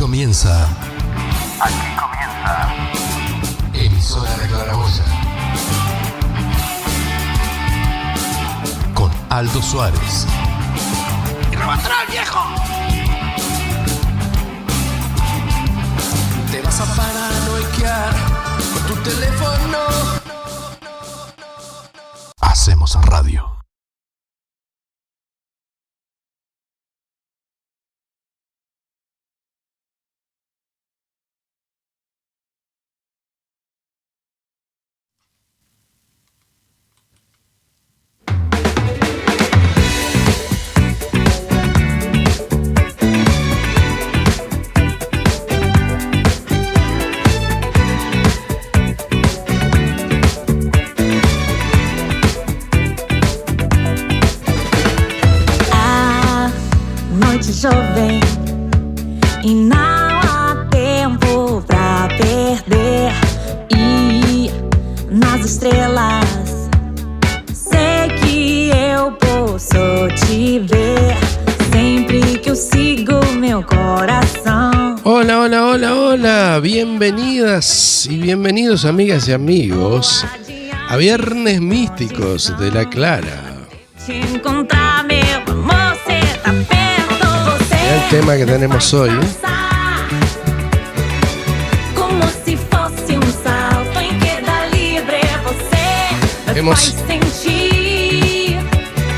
comienza. Emisora La Claraboya. Con Aldo Suárez. ¡Y Robatrol, viejo! Te vas a paranoiquear con tu teléfono. Hacemos radio. Jovem e não há tempo pra perder. E nas estrelas sei que eu posso te ver sempre que eu sigo meu coração. Hola, hola, hola, hola, bienvenidas y bienvenidos amigas y amigos a Viernes Místicos de La Clara. Te encontrar, meu amor, cê tá perto. El tema que tenemos hoy. Hemos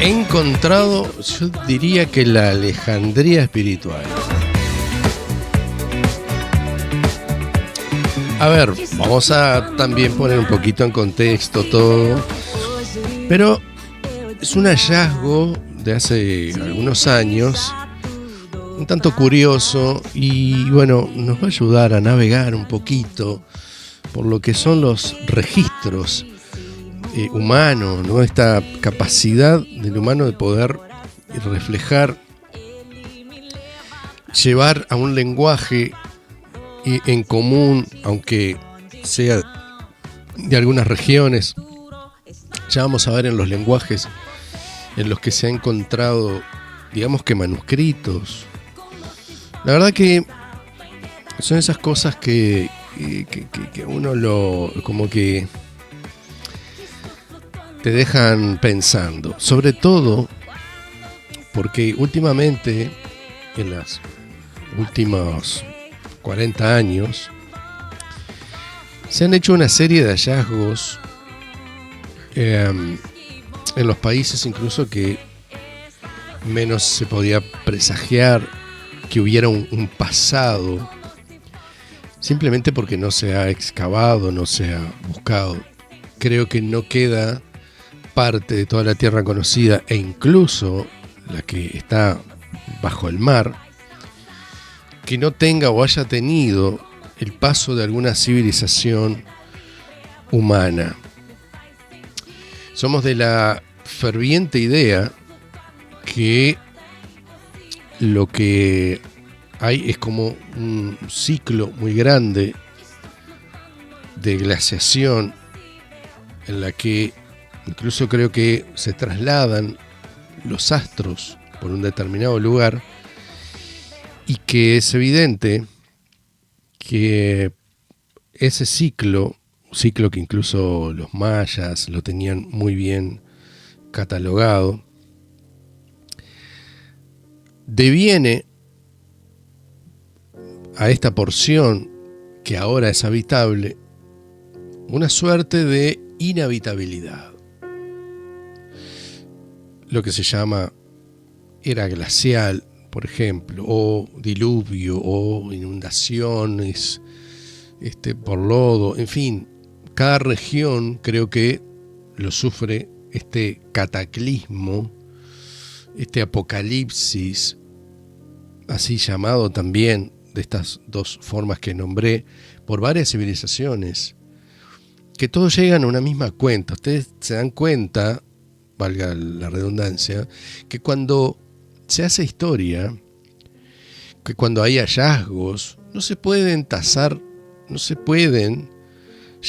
encontrado, yo diría que la Alejandría espiritual. A ver, vamos a también poner un poquito en contexto todo, pero es un hallazgo de hace algunos años, un tanto curioso, y bueno, nos va a ayudar a navegar un poquito por lo que son los registros humanos, ¿no? Esta capacidad del humano de poder reflejar, llevar a un lenguaje en común, aunque sea de algunas regiones. Ya vamos a ver en los lenguajes en los que se ha encontrado, digamos que manuscritos. La verdad que son esas cosas que uno como que te dejan pensando. Sobre todo porque últimamente, en los últimos 40 años, se han hecho una serie de hallazgos en los países incluso que menos se podía presagiar que hubiera un pasado, simplemente porque no se ha excavado, no se ha buscado. Creo que no queda parte de toda la tierra conocida, e incluso la que está bajo el mar, que no tenga o haya tenido el paso de alguna civilización humana. Somos de la ferviente idea que lo que hay es como un ciclo muy grande de glaciación, en la que incluso creo que se trasladan los astros por un determinado lugar, y que es evidente que ese ciclo que incluso los mayas lo tenían muy bien catalogado, deviene a esta porción que ahora es habitable una suerte de inhabitabilidad, lo que se llama era glacial, por ejemplo, o diluvio, o inundaciones por lodo, en fin, cada región creo que lo sufre este cataclismo, este apocalipsis, así llamado también, de estas dos formas que nombré, por varias civilizaciones, que todos llegan a una misma cuenta. Ustedes se dan cuenta, valga la redundancia, que cuando se hace historia, que cuando hay hallazgos, no se pueden tasar, no se pueden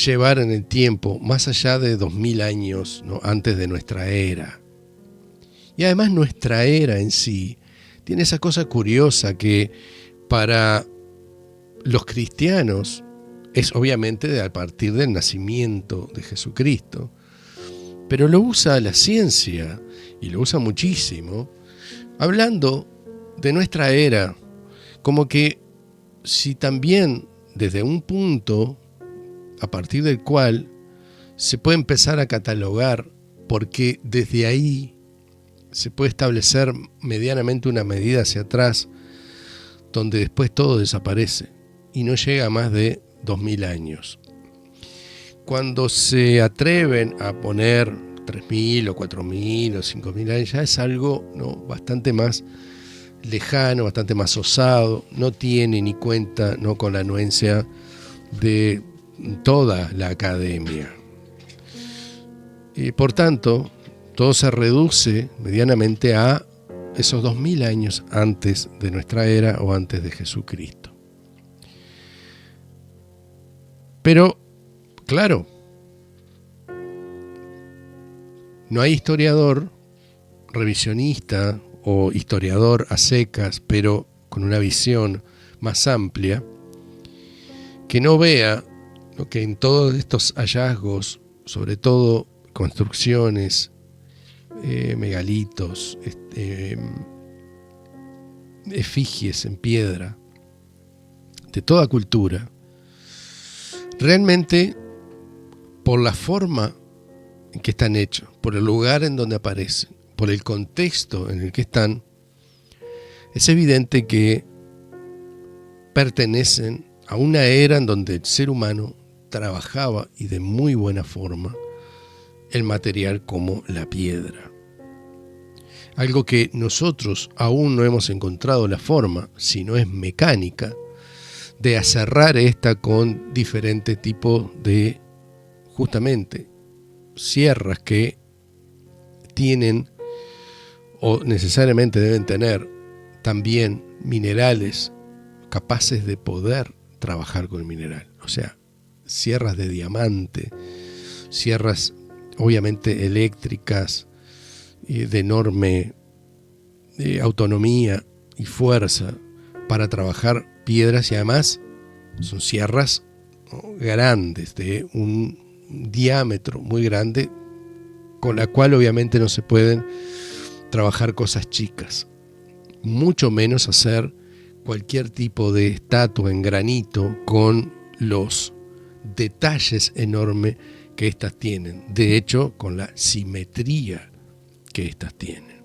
llevar en el tiempo más allá de 2000 años, ¿no? Antes de nuestra era. Y además nuestra era en sí tiene esa cosa curiosa que para los cristianos es obviamente a partir del nacimiento de Jesucristo, pero lo usa la ciencia y lo usa muchísimo, hablando de nuestra era, como que si también desde un punto a partir del cual se puede empezar a catalogar, porque desde ahí se puede establecer medianamente una medida hacia atrás, donde después todo desaparece y no llega a más de 2000 años. Cuando se atreven a poner 3000 o 4000 o 5000 años, ya es algo, ¿no?, bastante más lejano, bastante más osado, no tiene ni cuenta, ¿no?, con la anuencia de toda la academia. Y por tanto, todo se reduce medianamente a esos 2000 años antes de nuestra era o antes de Jesucristo. Pero, claro, no hay historiador revisionista o historiador a secas, pero con una visión más amplia, que no vea lo que en todos estos hallazgos, sobre todo construcciones, megalitos, efigies en piedra, de toda cultura, realmente por la forma en que están hechos, por el lugar en donde aparecen, por el contexto en el que están, es evidente que pertenecen a una era en donde el ser humano trabajaba, y de muy buena forma, el material como la piedra. Algo que nosotros aún no hemos encontrado la forma, si no es mecánica, de aserrar esta con diferentes tipos de, justamente, sierras que tienen o necesariamente deben tener también minerales capaces de poder trabajar con el mineral. O sea, sierras de diamante, sierras obviamente eléctricas, de enorme autonomía y fuerza para trabajar piedras, y además son sierras, ¿no?, grandes, de un diámetro muy grande, con la cual obviamente no se pueden trabajar cosas chicas, mucho menos hacer cualquier tipo de estatua en granito con los detalles enormes que éstas tienen, de hecho con la simetría que éstas tienen.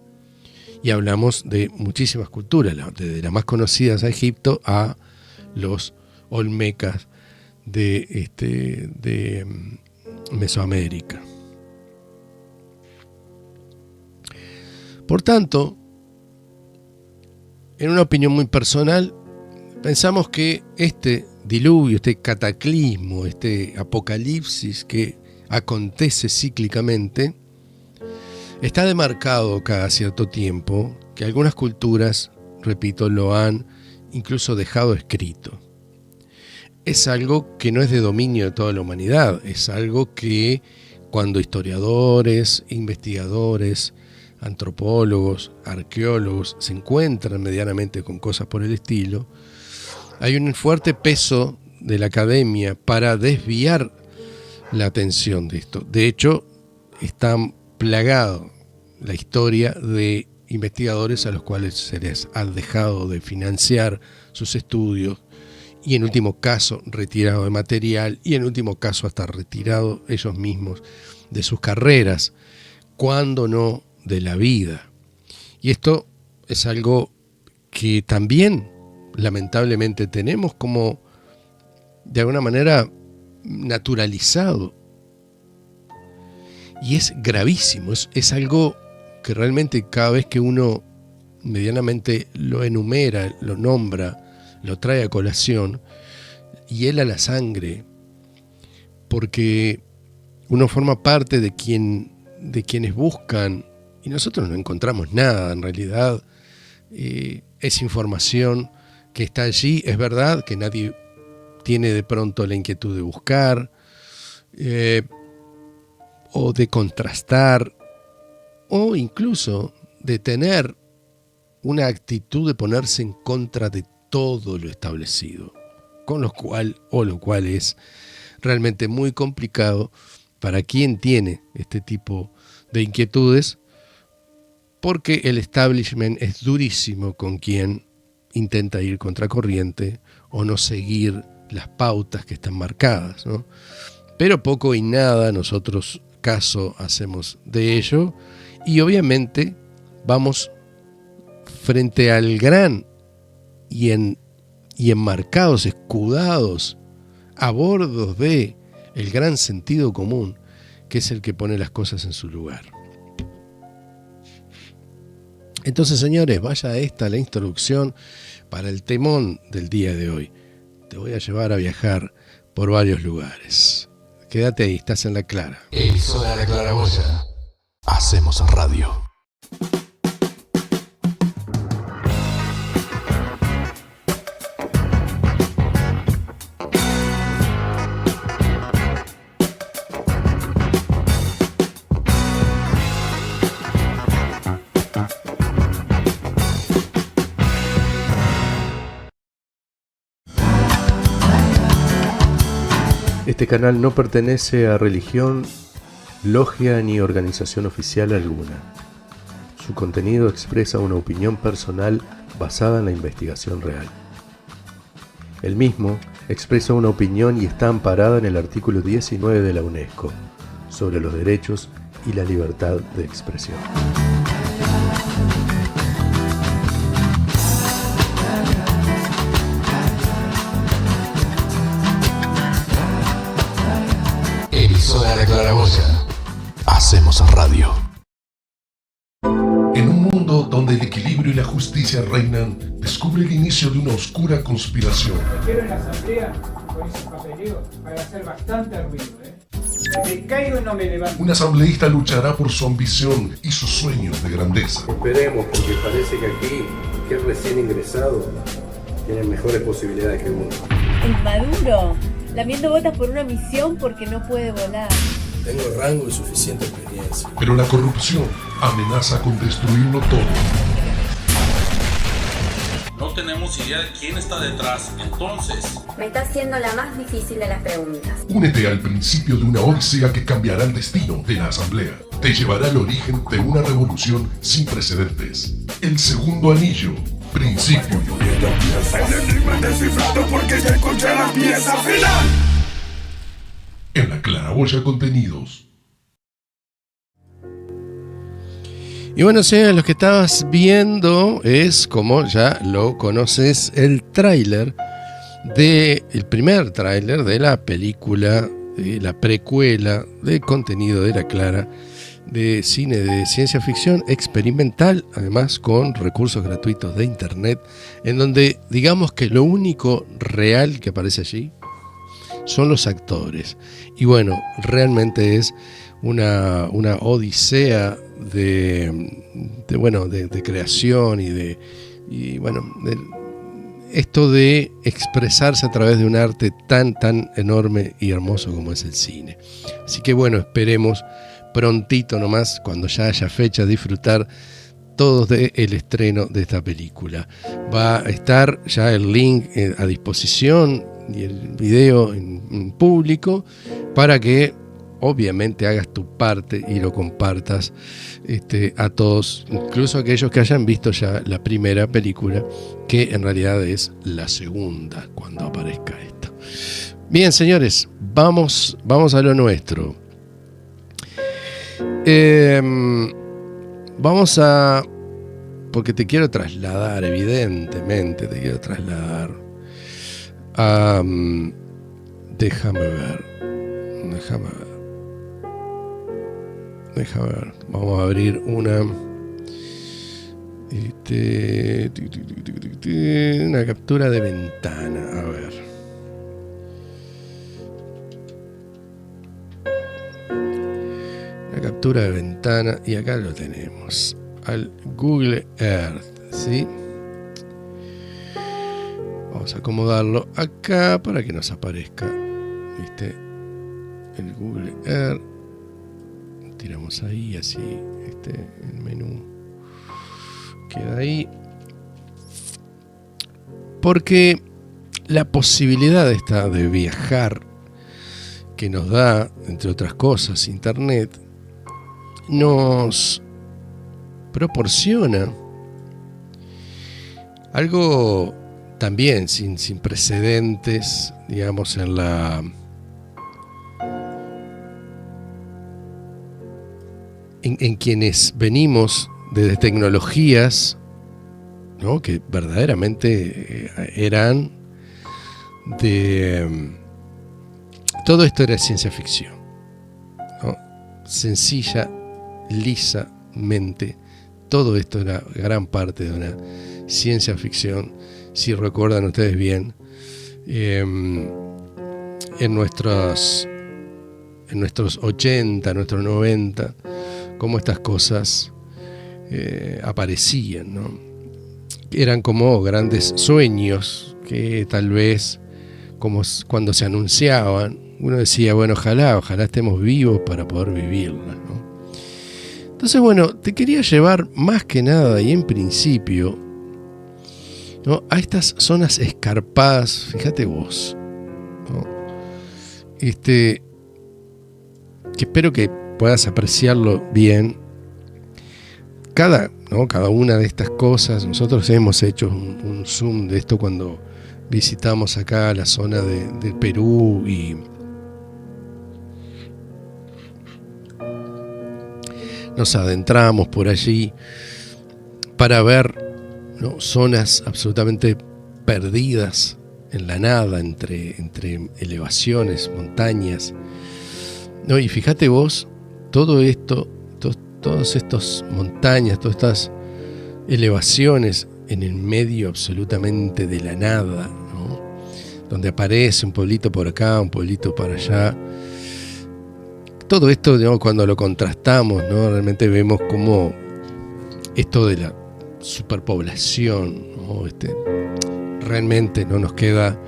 Y hablamos de muchísimas culturas, desde las más conocidas a Egipto a los olmecas de Mesoamérica. Por tanto, en una opinión muy personal, pensamos que este diluvio, este cataclismo, este apocalipsis que acontece cíclicamente, está demarcado cada cierto tiempo, que algunas culturas, repito, lo han incluso dejado escrito. Es algo que no es de dominio de toda la humanidad, es algo que cuando historiadores, investigadores, antropólogos, arqueólogos se encuentran medianamente con cosas por el estilo, hay un fuerte peso de la academia para desviar la atención de esto. De hecho, están plagado la historia de investigadores a los cuales se les ha dejado de financiar sus estudios, y en último caso retirado de material, y en último caso hasta retirado ellos mismos de sus carreras, cuando no de la vida. Y esto es algo que también lamentablemente tenemos como de alguna manera naturalizado. Y es gravísimo, es algo que realmente cada vez que uno medianamente lo enumera, lo nombra, lo trae a colación, hiela la sangre, porque uno forma parte de quienes buscan, y nosotros no encontramos nada, en realidad es información que está allí. Es verdad que nadie tiene de pronto la inquietud de buscar, o de contrastar, o incluso de tener una actitud de ponerse en contra de todo lo establecido, lo cual es realmente muy complicado para quien tiene este tipo de inquietudes, porque el establishment es durísimo con quien intenta ir contracorriente o no seguir las pautas que están marcadas, ¿no? Pero poco y nada nosotros caso hacemos de ello, y obviamente vamos frente al gran y enmarcados, escudados a bordos de el gran sentido común, que es el que pone las cosas en su lugar. Entonces, señores, vaya esta la introducción para el temón del día de hoy. Te voy a llevar a viajar por varios lugares. Quédate ahí, estás en La Clara. Emisora La Claraboya. Hacemos radio. Este canal no pertenece a religión, logia ni organización oficial alguna. Su contenido expresa una opinión personal basada en la investigación real. El mismo expresa una opinión y está amparada en el artículo 19 de la UNESCO sobre los derechos y la libertad de expresión. Emisora La Claraboya. Hacemos radio. En un mundo donde el equilibrio y la justicia reinan, descubre el inicio de una oscura conspiración. Me quiero en la asamblea con ese papeleo para hacer bastante ruido, Me caigo y no me levanto. Un asambleísta luchará por su ambición y sus sueños de grandeza. Esperemos, porque parece que aquí, que es recién ingresado, tiene mejores posibilidades que uno. El Maduro, lamiendo botas por una misión porque no puede volar. Tengo rango y suficiente experiencia. Pero la corrupción amenaza con destruirlo todo. No tenemos idea de quién está detrás, entonces... Me está haciendo la más difícil de las preguntas. Únete al principio de una odisea que cambiará el destino de la asamblea. Te llevará al origen de una revolución sin precedentes. El segundo anillo. Principio. El enigma descifrado porque ya encontré la pieza final. En La Claraboya Contenidos. Y bueno, señores, lo que estabas viendo es, como ya lo conoces, el primer tráiler de la película, la precuela de contenido de La Clara, de cine de ciencia ficción experimental, además con recursos gratuitos de internet, en donde digamos que lo único real que aparece allí son los actores. Y bueno, realmente es una odisea de creación y esto de expresarse a través de un arte tan enorme y hermoso como es el cine. Así que bueno, esperemos prontito nomás, cuando ya haya fecha, disfrutar todos del estreno de esta película. Va a estar ya el link a disposición y el video en público para que obviamente hagas tu parte y lo compartas a todos, incluso aquellos que hayan visto ya la primera película, que en realidad es la segunda cuando aparezca esto. Bien, señores, vamos a lo nuestro. Porque te quiero trasladar, evidentemente te quiero trasladar a... Déjame ver. Vamos a abrir una captura de ventana. A ver. Una captura de ventana y acá lo tenemos. Al Google Earth, ¿sí? Vamos a acomodarlo acá para que nos aparezca, ¿viste? El Google Earth. Tiramos ahí, así, el menú queda ahí. Porque la posibilidad esta de viajar que nos da, entre otras cosas, Internet, nos proporciona algo también sin precedentes, digamos, en quienes venimos desde tecnologías, ¿no? Que verdaderamente eran de... Todo esto era ciencia ficción, ¿no? Sencilla, lisamente, todo esto era gran parte de una ciencia ficción. Si recuerdan ustedes bien, en nuestros 80, nuestros 90, cómo estas cosas aparecían, ¿no? Eran como grandes sueños que tal vez, como cuando se anunciaban, uno decía, bueno, ojalá estemos vivos para poder vivirlas, ¿no? Entonces, bueno, te quería llevar más que nada y en principio, ¿no?, a estas zonas escarpadas, fíjate vos, ¿no? Que espero que puedas apreciarlo bien. Cada una de estas cosas, nosotros hemos hecho un zoom de esto cuando visitamos acá la zona de Perú y nos adentramos por allí para ver, ¿no?, zonas absolutamente perdidas en la nada, entre elevaciones, montañas, ¿no? Y fíjate vos, todo esto, todas estas montañas, todas estas elevaciones en el medio absolutamente de la nada, ¿no?, donde aparece un pueblito por acá, un pueblito para allá. Todo esto, ¿no?, cuando lo contrastamos, ¿no?, realmente vemos cómo esto de la superpoblación, ¿no?, realmente no nos queda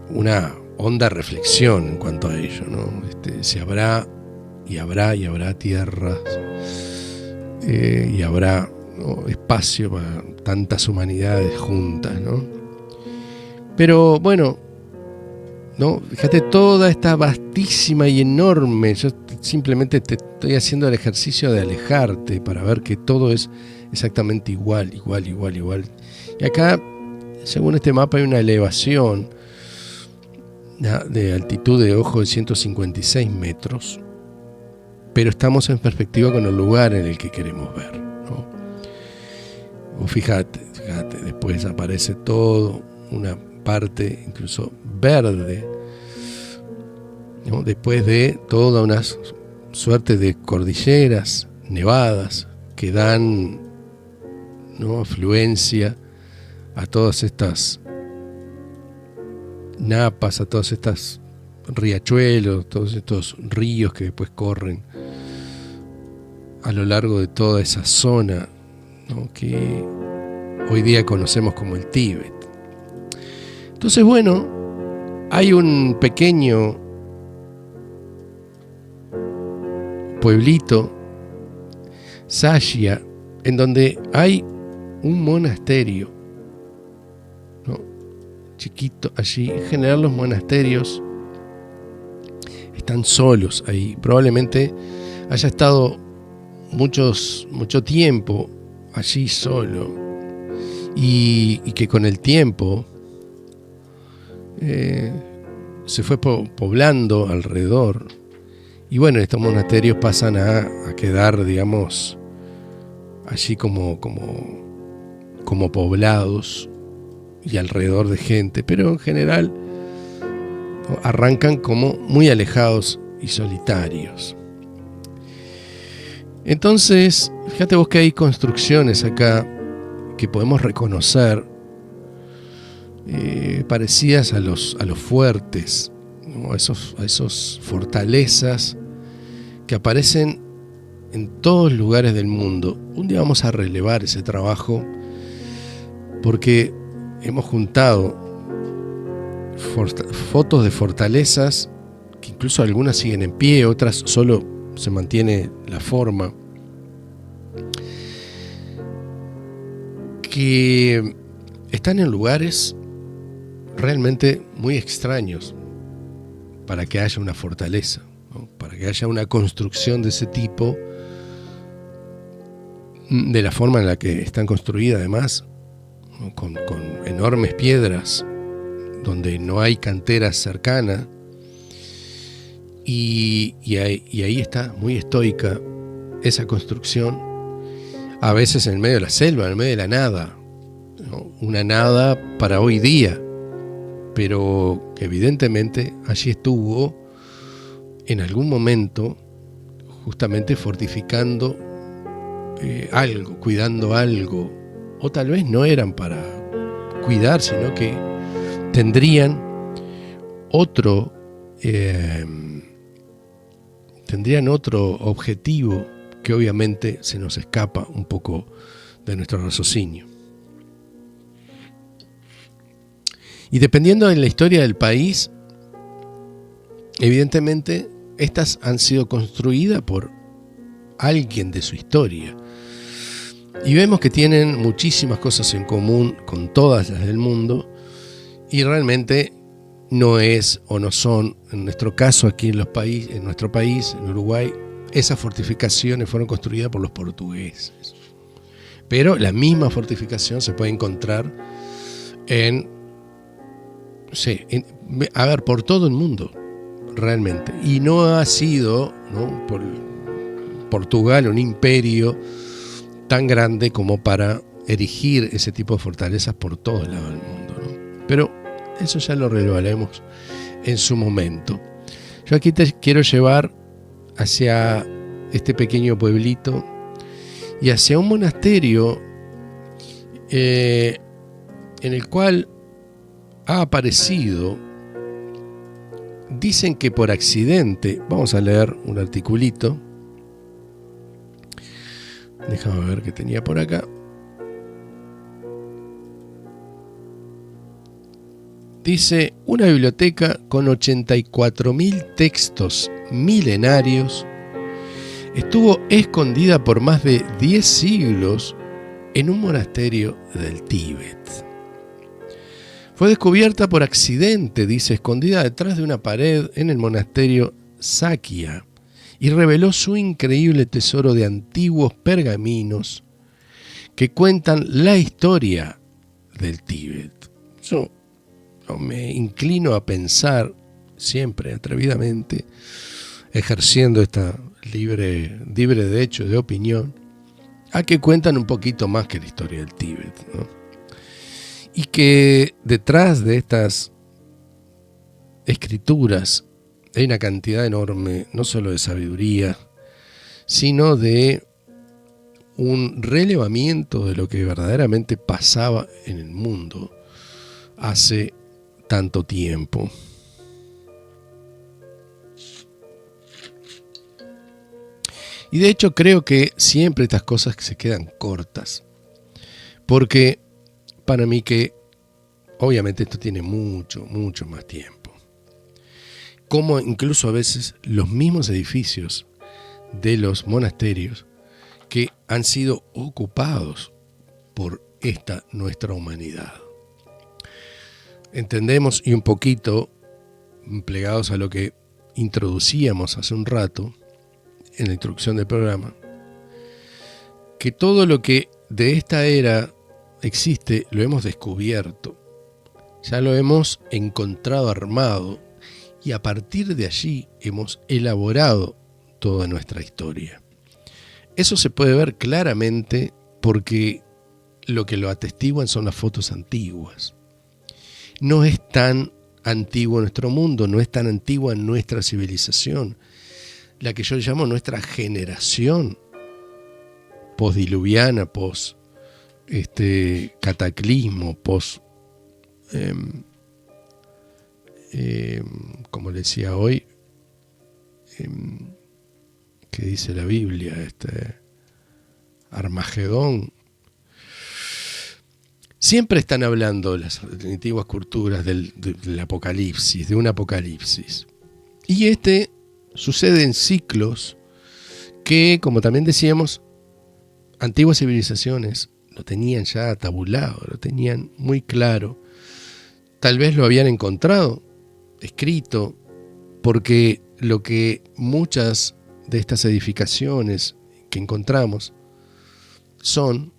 una honda reflexión en cuanto a ello, ¿no? Si habrá tierras y habrá, ¿no?, espacio para tantas humanidades juntas, ¿no? Pero bueno, ¿no?, fíjate toda esta vastísima y enorme, yo simplemente te estoy haciendo el ejercicio de alejarte para ver que todo es exactamente igual. Y acá, según este mapa, hay una elevación de altitud de ojo de 156 metros, pero estamos en perspectiva con el lugar en el que queremos ver, ¿no? O fíjate, después aparece todo una parte incluso verde, ¿no?, después de toda una suerte de cordilleras nevadas que dan, ¿no?, afluencia a todas estas napas, a todos estos riachuelos, todos estos ríos que después corren a lo largo de toda esa zona, ¿no?, que hoy día conocemos como el Tíbet. Entonces, bueno, hay un pequeño pueblito, Sashia, en donde hay un monasterio, ¿no?, chiquito allí. En general los monasterios están solos ahí. Probablemente haya estado mucho tiempo allí solo y que con el tiempo se fue poblando alrededor. Y bueno, estos monasterios pasan a quedar, digamos, allí como poblados y alrededor de gente, pero en general, ¿no?, arrancan como muy alejados y solitarios. Entonces, fíjate vos que hay construcciones acá que podemos reconocer, parecidas a los fuertes, ¿no?, a esos fortalezas que aparecen en todos los lugares del mundo. Un día vamos a relevar ese trabajo porque hemos juntado fotos de fortalezas que incluso algunas siguen en pie, otras solo se mantiene la forma, que están en lugares realmente muy extraños para que haya una fortaleza, ¿no? Para que haya una construcción de ese tipo, de la forma en la que están construidas además, ¿no? con enormes piedras, donde no hay canteras cercanas, y ahí está muy estoica esa construcción, a veces en el medio de la selva, en el medio de la nada, ¿no? Una nada para hoy día, pero que evidentemente allí estuvo en algún momento justamente fortificando algo, cuidando algo, o tal vez no eran para cuidar, sino que tendrían otro objetivo que obviamente se nos escapa un poco de nuestro raciocinio. Y dependiendo de la historia del país, evidentemente estas han sido construidas por alguien de su historia. Y vemos que tienen muchísimas cosas en común con todas las del mundo, y realmente no es o no son, en nuestro caso aquí en nuestro país, en Uruguay, esas fortificaciones fueron construidas por los portugueses. Pero la misma fortificación se puede encontrar por todo el mundo, realmente. Y no ha sido, ¿no?, por Portugal un imperio tan grande como para erigir ese tipo de fortalezas por todo el lado del mundo, ¿no? Pero eso ya lo revelaremos en su momento. Yo aquí te quiero llevar hacia este pequeño pueblito y hacia un monasterio en el cual ha aparecido, dicen que por accidente. Vamos a leer un articulito. Déjame ver qué tenía por acá. Dice: una biblioteca con 84.000 textos milenarios estuvo escondida por más de 10 siglos en un monasterio del Tíbet. Fue descubierta por accidente, dice, escondida detrás de una pared en el monasterio Sakya, y reveló su increíble tesoro de antiguos pergaminos que cuentan la historia del Tíbet. Yo me inclino a pensar, siempre atrevidamente, ejerciendo esta libre derecho de opinión, a que cuentan un poquito más que la historia del Tíbet, ¿no? Y que detrás de estas escrituras hay una cantidad enorme, no solo de sabiduría, sino de un relevamiento de lo que verdaderamente pasaba en el mundo hace tanto tiempo. Y de hecho creo que siempre estas cosas se quedan cortas, porque para mí que obviamente esto tiene mucho más tiempo. Como incluso a veces los mismos edificios de los monasterios que han sido ocupados por esta nuestra humanidad. Entendemos, y un poquito plegados a lo que introducíamos hace un rato en la introducción del programa, que todo lo que de esta era existe lo hemos descubierto, ya lo hemos encontrado armado, y a partir de allí hemos elaborado toda nuestra historia. Eso se puede ver claramente porque lo que lo atestiguan son las fotos antiguas. No es tan antiguo nuestro mundo, no es tan antigua nuestra civilización, la que yo llamo nuestra generación postdiluviana, cataclismo, como le decía hoy, que dice la Biblia, Armagedón. Siempre están hablando las antiguas culturas del apocalipsis, de un apocalipsis. Y sucede en ciclos que, como también decíamos, antiguas civilizaciones lo tenían ya tabulado, lo tenían muy claro. tal vez lo habían encontrado, escrito, porque lo que muchas de estas edificaciones que encontramos son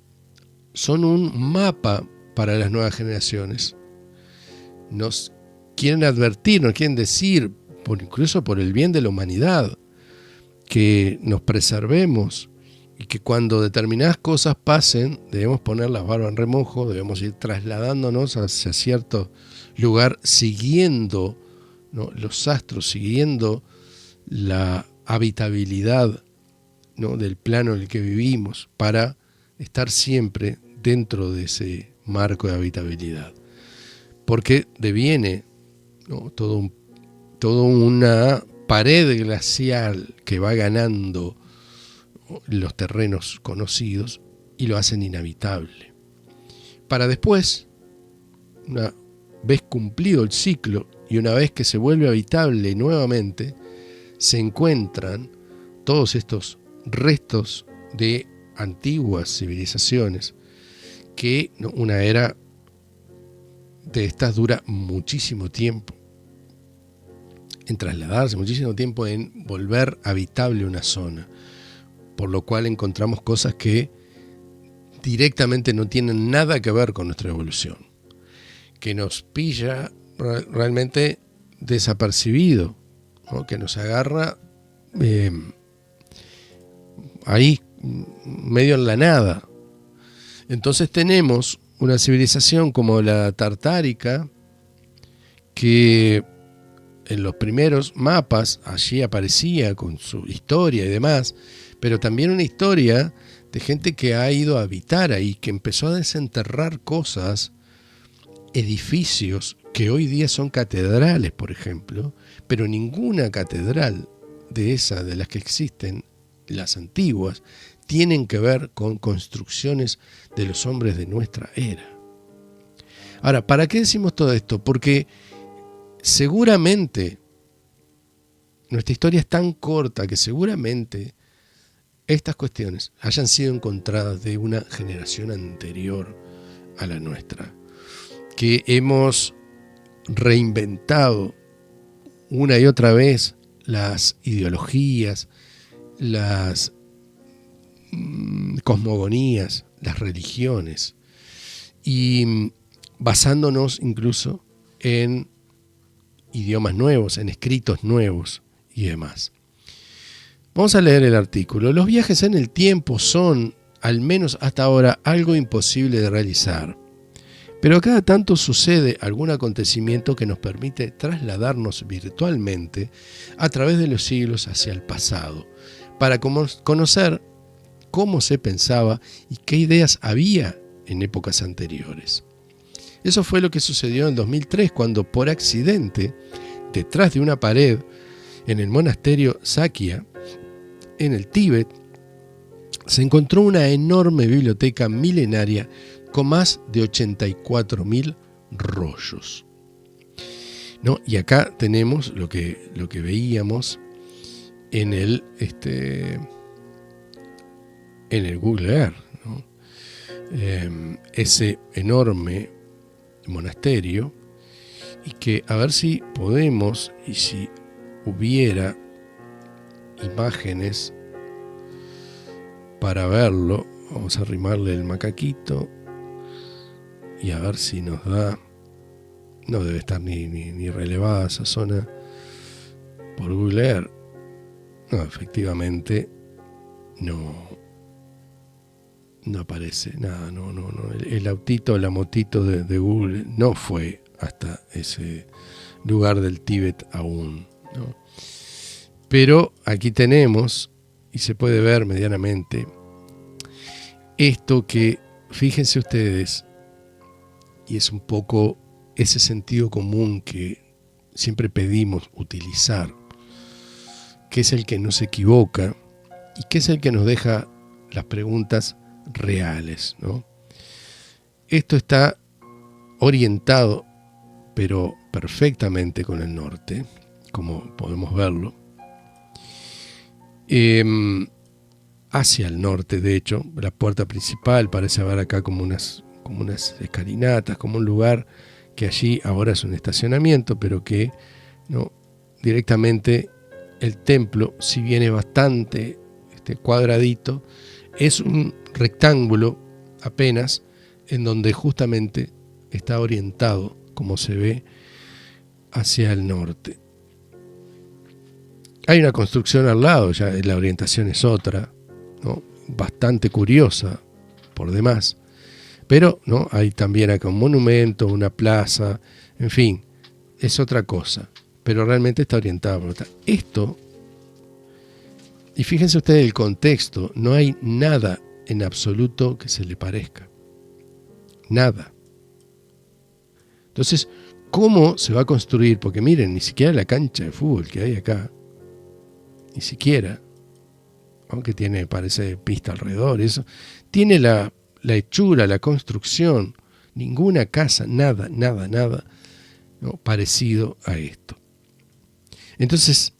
un mapa para las nuevas generaciones. Nos quieren advertir, nos quieren decir, incluso por el bien de la humanidad, que nos preservemos y que cuando determinadas cosas pasen debemos poner las barbas en remojo, debemos ir trasladándonos hacia cierto lugar siguiendo, ¿no?, los astros, siguiendo la habitabilidad, ¿no?, del plano en el que vivimos, para estar siempre dentro de ese marco de habitabilidad. Porque deviene, ¿no?, toda una pared glacial que va ganando los terrenos conocidos y lo hacen inhabitable. Para después, una vez cumplido el ciclo y una vez que se vuelve habitable nuevamente, se encuentran todos estos restos de antiguas civilizaciones que, ¿no?, una era de estas dura muchísimo tiempo en trasladarse, muchísimo tiempo en volver habitable una zona, por lo cual encontramos cosas que directamente no tienen nada que ver con nuestra evolución, que nos pilla realmente desapercibido, ¿no?, que nos agarra ahí medio en la nada. Entonces tenemos una civilización como la tartárica, que en los primeros mapas allí aparecía con su historia y demás, pero también una historia de gente que ha ido a habitar ahí, que empezó a desenterrar cosas, edificios que hoy día son catedrales, por ejemplo, pero ninguna catedral de las que existen, las antiguas, tienen que ver con construcciones de los hombres de nuestra era. Ahora, ¿para qué decimos todo esto? Porque seguramente nuestra historia es tan corta que seguramente estas cuestiones hayan sido encontradas de una generación anterior a la nuestra, que hemos reinventado una y otra vez las ideologías, las cosmogonías, las religiones, y basándonos incluso en idiomas nuevos, en escritos nuevos y demás. Vamos a leer el artículo. Los viajes en el tiempo son, al menos hasta ahora, algo imposible de realizar. Pero cada tanto sucede algún acontecimiento que nos permite trasladarnos virtualmente a través de los siglos hacia el pasado, para conocer cómo se pensaba y qué ideas había en épocas anteriores. Eso fue lo que sucedió en 2003, cuando por accidente, detrás de una pared en el monasterio Sakya, en el Tíbet, se encontró una enorme biblioteca milenaria con más de 84.000 rollos, ¿no? Y acá tenemos lo que veíamos en el Google Earth, ¿no? Ese enorme monasterio, y que a ver si podemos, y si hubiera imágenes para verlo, vamos a arrimarle el macaquito y a ver si nos da. No debe estar ni relevada esa zona por Google Earth. No, efectivamente no aparece nada, no. El autito, la motito de Google no fue hasta ese lugar del Tíbet aún, ¿no? Pero aquí tenemos, y se puede ver medianamente, esto que, fíjense ustedes, y es un poco ese sentido común que siempre pedimos utilizar, que es el que nos equivoca y que es el que nos deja las preguntas reales, ¿no? Esto está orientado, pero perfectamente, con el norte, como podemos verlo, hacia el norte. De hecho, la puerta principal parece haber acá como unas escalinatas, como un lugar que allí ahora es un estacionamiento, pero que no directamente el templo, si bien es bastante cuadradito, es un rectángulo apenas, en donde justamente está orientado, como se ve, hacia el norte. Hay una construcción al lado, ya la orientación es otra, ¿no? Bastante curiosa por demás, pero ¿no? Hay también acá un monumento, una plaza, en fin, es otra cosa, pero realmente está orientada por otra. Esto, y fíjense ustedes el contexto, no hay nada en absoluto que se le parezca, nada. Entonces, ¿cómo se va a construir? Porque miren, ni siquiera la cancha de fútbol que hay acá, ni siquiera, aunque tiene, parece, pista alrededor, eso, tiene la hechura, la construcción, ninguna casa, nada, ¿no? Parecido a esto. Entonces,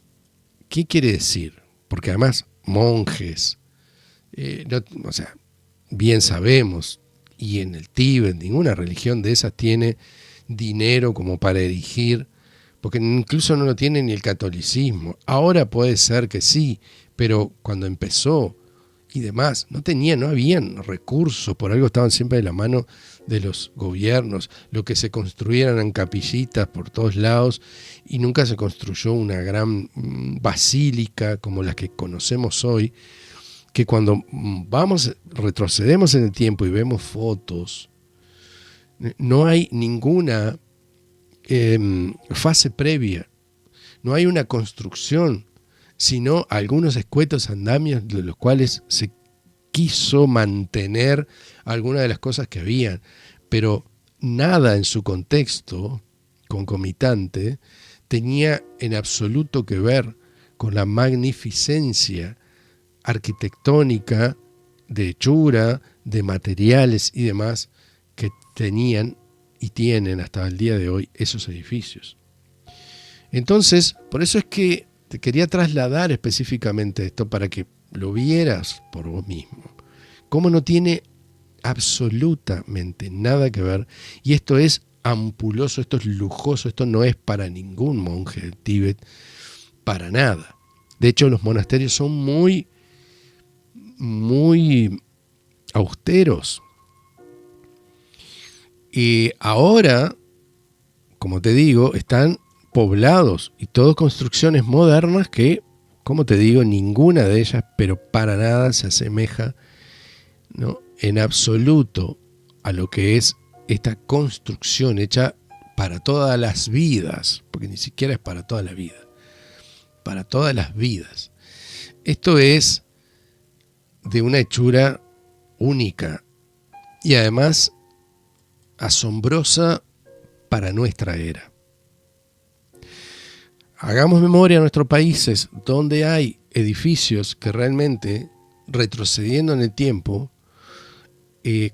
¿qué quiere decir? Porque además, monjes, o sea, bien sabemos, y en el Tíbet, ninguna religión de esas tiene dinero como para erigir, porque incluso no lo tiene ni el catolicismo. Ahora puede ser que sí, pero cuando empezó y demás, no habían recursos, por algo estaban siempre de la mano de los gobiernos, lo que se construyeran en capillitas por todos lados, y nunca se construyó una gran basílica como las que conocemos hoy, que cuando retrocedemos en el tiempo y vemos fotos, no hay ninguna fase previa, no hay una construcción, sino algunos escuetos andamios de los cuales se quiso mantener algunas de las cosas que habían, pero nada en su contexto concomitante tenía en absoluto que ver con la magnificencia arquitectónica, de hechura, de materiales y demás que tenían y tienen hasta el día de hoy esos edificios. Entonces, por eso es que te quería trasladar específicamente esto para que lo vieras por vos mismo. Cómo no tiene absolutamente nada que ver, y esto es ampuloso, esto es lujoso, esto no es para ningún monje del Tíbet, para nada. De hecho, los monasterios son muy austeros. Y ahora, como te digo, están poblados y todas construcciones modernas que, como te digo, ninguna de ellas, pero para nada se asemeja, ¿no?, en absoluto a lo que es esta construcción hecha para todas las vidas, porque ni siquiera es para toda la vida, para todas las vidas. Esto es de una hechura única y además asombrosa para nuestra era. Hagamos memoria a nuestros países donde hay edificios que realmente, retrocediendo en el tiempo,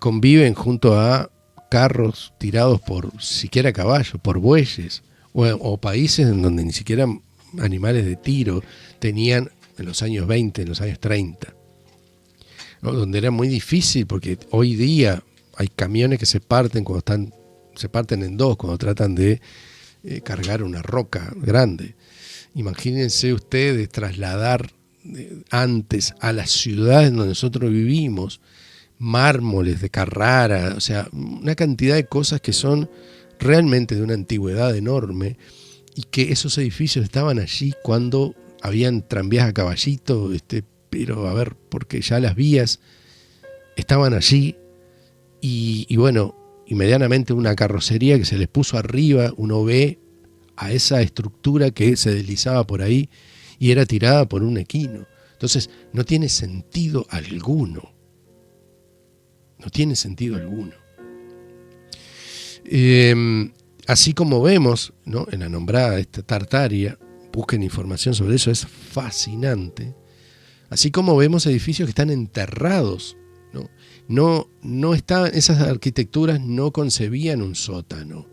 conviven junto a carros tirados por siquiera caballos, por bueyes, o países en donde ni siquiera animales de tiro tenían en los años 20, en los años 30, ¿no? Donde era muy difícil, porque hoy día hay camiones que se parten en dos cuando tratan de cargar una roca grande. Imagínense ustedes trasladar antes a las ciudades donde nosotros vivimos mármoles de Carrara, o sea, una cantidad de cosas que son realmente de una antigüedad enorme, y que esos edificios estaban allí cuando habían tranvías a caballito, pero a ver, porque ya las vías estaban allí, y bueno, y medianamente una carrocería que se les puso arriba, uno ve a esa estructura que se deslizaba por ahí y era tirada por un equino. Entonces, no tiene sentido alguno. No tiene sentido alguno. Así como vemos, ¿no?, en la nombrada esta Tartaria, busquen información sobre eso, es fascinante. Así como vemos edificios que están enterrados, ¿no? No estaban, esas arquitecturas no concebían un sótano.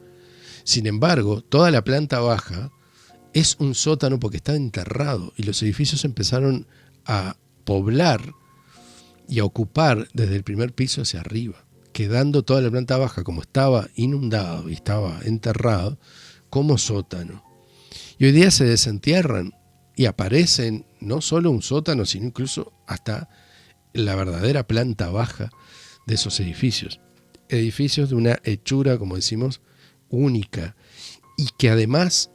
Sin embargo, toda la planta baja es un sótano porque está enterrado, y los edificios empezaron a poblar y a ocupar desde el primer piso hacia arriba. quedando toda la planta baja como estaba inundado y estaba enterrado, como sótano. Y hoy día se desentierran y aparecen no solo un sótano, sino incluso hasta la verdadera planta baja de esos edificios. Edificios de una hechura, como decimos, única, y que además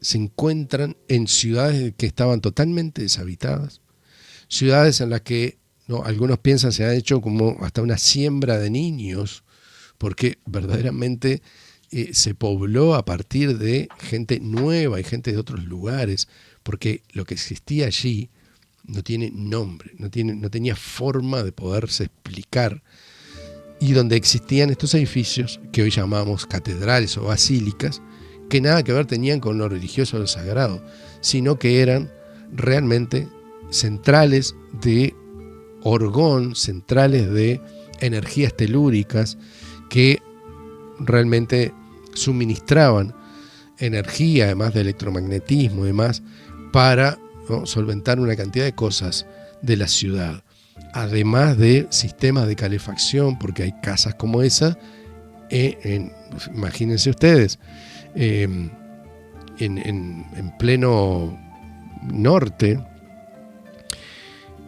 se encuentran en ciudades que estaban totalmente deshabitadas, ciudades en las que algunos piensan se ha hecho como hasta una siembra de niños, porque verdaderamente se pobló a partir de gente nueva y gente de otros lugares, porque lo que existía allí no tiene nombre, no tenía forma de poderse explicar. Y donde existían estos edificios, que hoy llamamos catedrales o basílicas, que nada que ver tenían con lo religioso o lo sagrado, sino que eran realmente centrales de orgón, centrales de energías telúricas que realmente suministraban energía, además de electromagnetismo y demás, para solventar una cantidad de cosas de la ciudad. Además de sistemas de calefacción, porque hay casas como esa, imagínense ustedes, en pleno norte,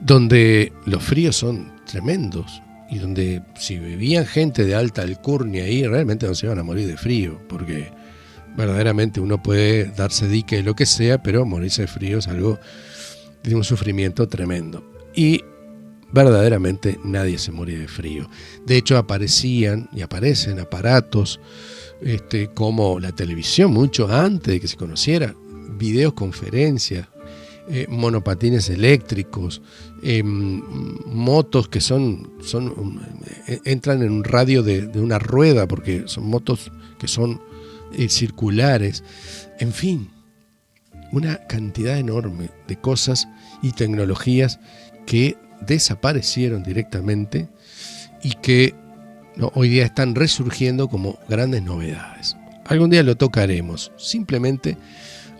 donde los fríos son tremendos y donde si vivían gente de alta alcurnia ahí, realmente no se iban a morir de frío, porque verdaderamente uno puede darse dique de lo que sea, pero morirse de frío es algo de un sufrimiento tremendo. Y verdaderamente nadie se moría de frío. De hecho, aparecían y aparecen aparatos como la televisión, mucho antes de que se conociera, videoconferencias, monopatines eléctricos, motos que entran en un radio de una rueda, porque son motos que son circulares. En fin, una cantidad enorme de cosas y tecnologías que desaparecieron directamente y que hoy día están resurgiendo como grandes novedades. Algún día lo tocaremos. Simplemente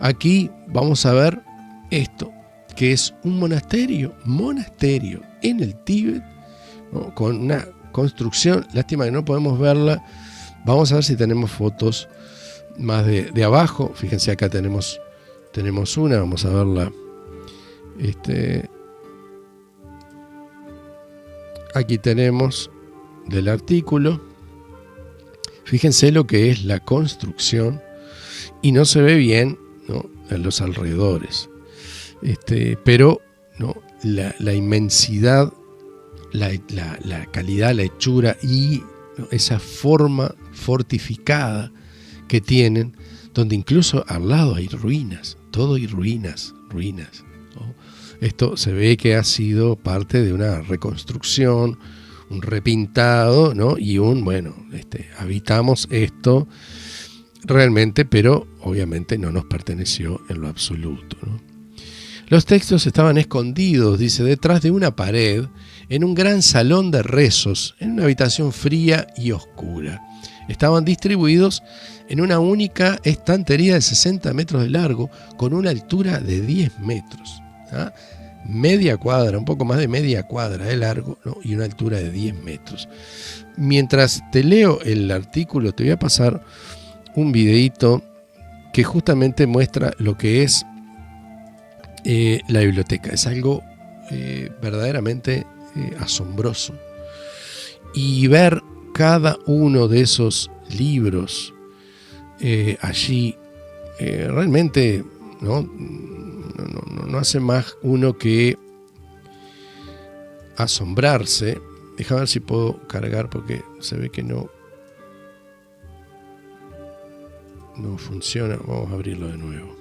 aquí vamos a ver esto, que es un monasterio en el Tíbet, ¿no? Con una construcción, lástima que no podemos verla. Vamos a ver si tenemos fotos más de abajo. Fíjense, acá tenemos una, vamos a verla. Aquí tenemos del artículo. Fíjense lo que es la construcción y no se ve bien, ¿no?, en los alrededores. Pero ¿no?, la inmensidad, la calidad, la hechura y, ¿no?, esa forma fortificada que tienen, donde incluso al lado hay ruinas, todo hay ruinas, ¿no? Esto se ve que ha sido parte de una reconstrucción, un repintado, ¿no? Y habitamos esto realmente, pero obviamente no nos perteneció en lo absoluto, ¿no? Los textos estaban escondidos, dice, detrás de una pared, en un gran salón de rezos, en una habitación fría y oscura. Estaban distribuidos en una única estantería de 60 metros de largo, con una altura de 10 metros. ¿Ah? Media cuadra, un poco más de media cuadra de largo, ¿no?, y una altura de 10 metros. Mientras te leo el artículo, te voy a pasar un videíto que justamente muestra lo que es la biblioteca. Es algo verdaderamente asombroso. Y ver cada uno de esos libros allí realmente no hace más uno que asombrarse. Déjame ver si puedo cargar, porque se ve que no funciona. Vamos a abrirlo de nuevo.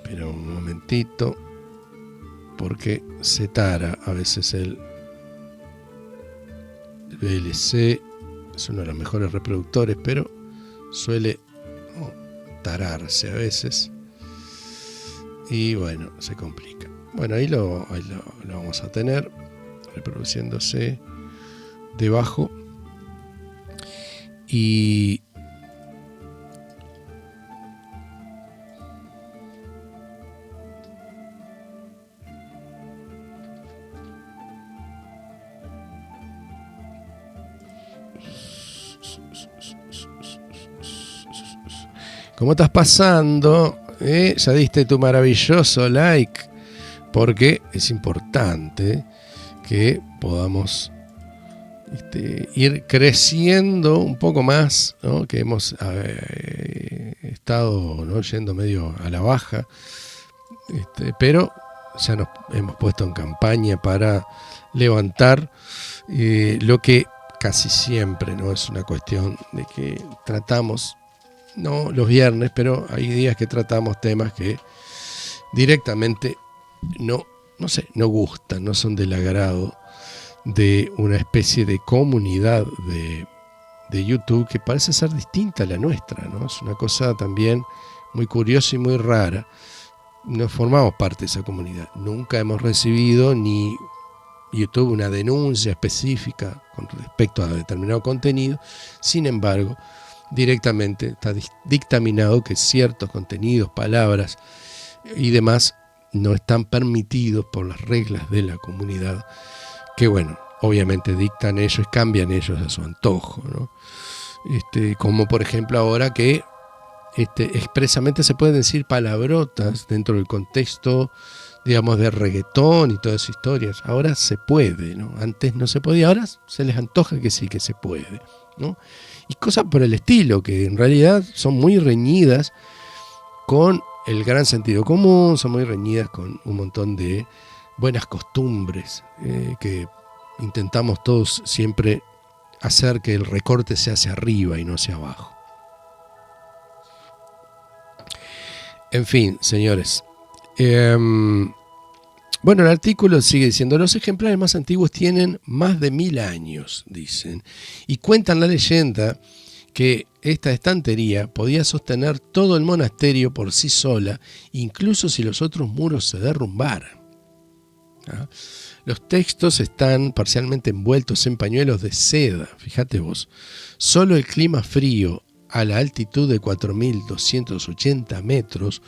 Espera un momentito, porque se tara a veces el VLC. Es uno de los mejores reproductores, pero suele tararse a veces y bueno, se complica. Bueno, ahí lo vamos a tener reproduciéndose debajo. Y ¿Cómo estás pasando? Ya diste tu maravilloso like, porque es importante que podamos ir creciendo un poco más, ¿no? Que hemos estado, ¿no?, yendo medio a la baja, pero ya nos hemos puesto en campaña para levantar lo que casi siempre, ¿no?, es una cuestión de que tratamos, no los viernes, pero hay días que tratamos temas que directamente no gustan, no son del agrado de una especie de comunidad de YouTube que parece ser distinta a la nuestra, ¿no? Es una cosa también muy curiosa y muy rara. No formamos parte de esa comunidad. Nunca hemos recibido ni YouTube una denuncia específica con respecto a determinado contenido. Sin embargo, directamente está dictaminado que ciertos contenidos, palabras y demás no están permitidos por las reglas de la comunidad, que bueno, obviamente dictan ellos, cambian ellos a su antojo, ¿no? Como por ejemplo ahora que expresamente se pueden decir palabrotas dentro del contexto, digamos, de reggaetón y todas esas historias. Ahora se puede, ¿no? Antes no se podía, ahora se les antoja que sí, que se puede, ¿no? Y cosas por el estilo, que en realidad son muy reñidas con el gran sentido común, son muy reñidas con un montón de buenas costumbres que intentamos todos siempre hacer que el recorte sea hacia arriba y no hacia abajo. En fin, señores. Bueno, el artículo sigue diciendo: los ejemplares más antiguos tienen más de 1000 años, dicen, y cuentan la leyenda que esta estantería podía sostener todo el monasterio por sí sola, incluso si los otros muros se derrumbaran. ¿Ah? Los textos están parcialmente envueltos en pañuelos de seda, fíjate vos. Solo el clima frío a la altitud de 4.280 metros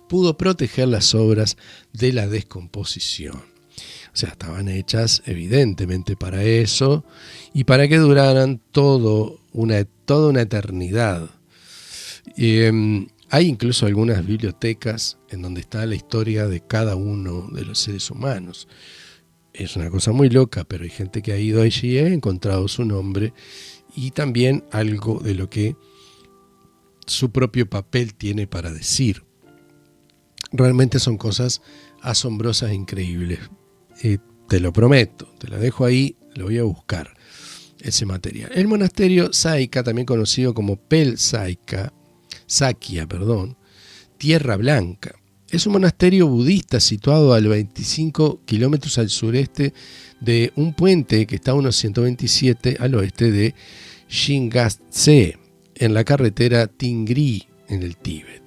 pudo proteger las obras de la descomposición. O sea, estaban hechas evidentemente para eso y para que duraran toda una eternidad. Hay incluso algunas bibliotecas en donde está la historia de cada uno de los seres humanos. Es una cosa muy loca, pero hay gente que ha ido allí y ha encontrado su nombre y también algo de lo que su propio papel tiene para decir. Realmente son cosas asombrosas e increíbles. Te lo prometo, te la dejo ahí, lo voy a buscar, ese material. El monasterio Saikya, también conocido como Pel Sakya, Tierra Blanca, es un monasterio budista situado a 25 kilómetros al sureste de un puente que está a unos 127 al oeste de Shingatse, en la carretera Tingri, en el Tíbet.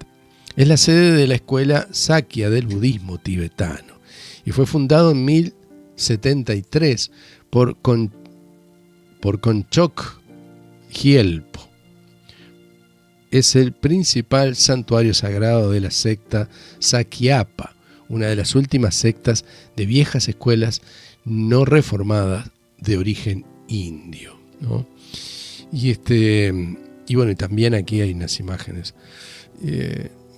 Es la sede de la escuela Sakya del budismo tibetano y fue fundado en 1073 por Konchok Gyelpo. Es el principal santuario sagrado de la secta Sakyapa, una de las últimas sectas de viejas escuelas no reformadas de origen indio, ¿no? Y bueno, y también aquí hay unas imágenes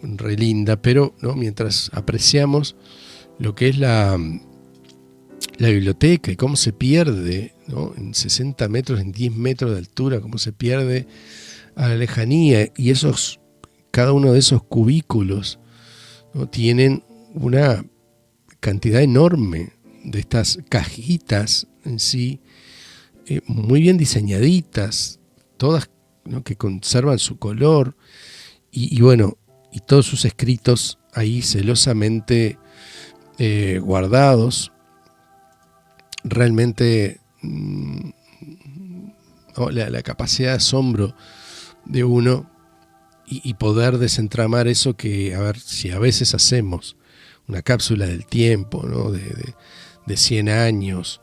re linda, pero ¿no?, mientras apreciamos lo que es la biblioteca y cómo se pierde, ¿no?, en 60 metros, en 10 metros de altura, cómo se pierde a la lejanía, y cada uno de esos cubículos, ¿no?, tienen una cantidad enorme de estas cajitas en sí, muy bien diseñaditas, todas, ¿no?, que conservan su color, y bueno, y todos sus escritos ahí celosamente guardados. Realmente la capacidad de asombro de uno y poder desentramar eso que, a ver, si a veces hacemos una cápsula del tiempo, ¿no?, de 100 años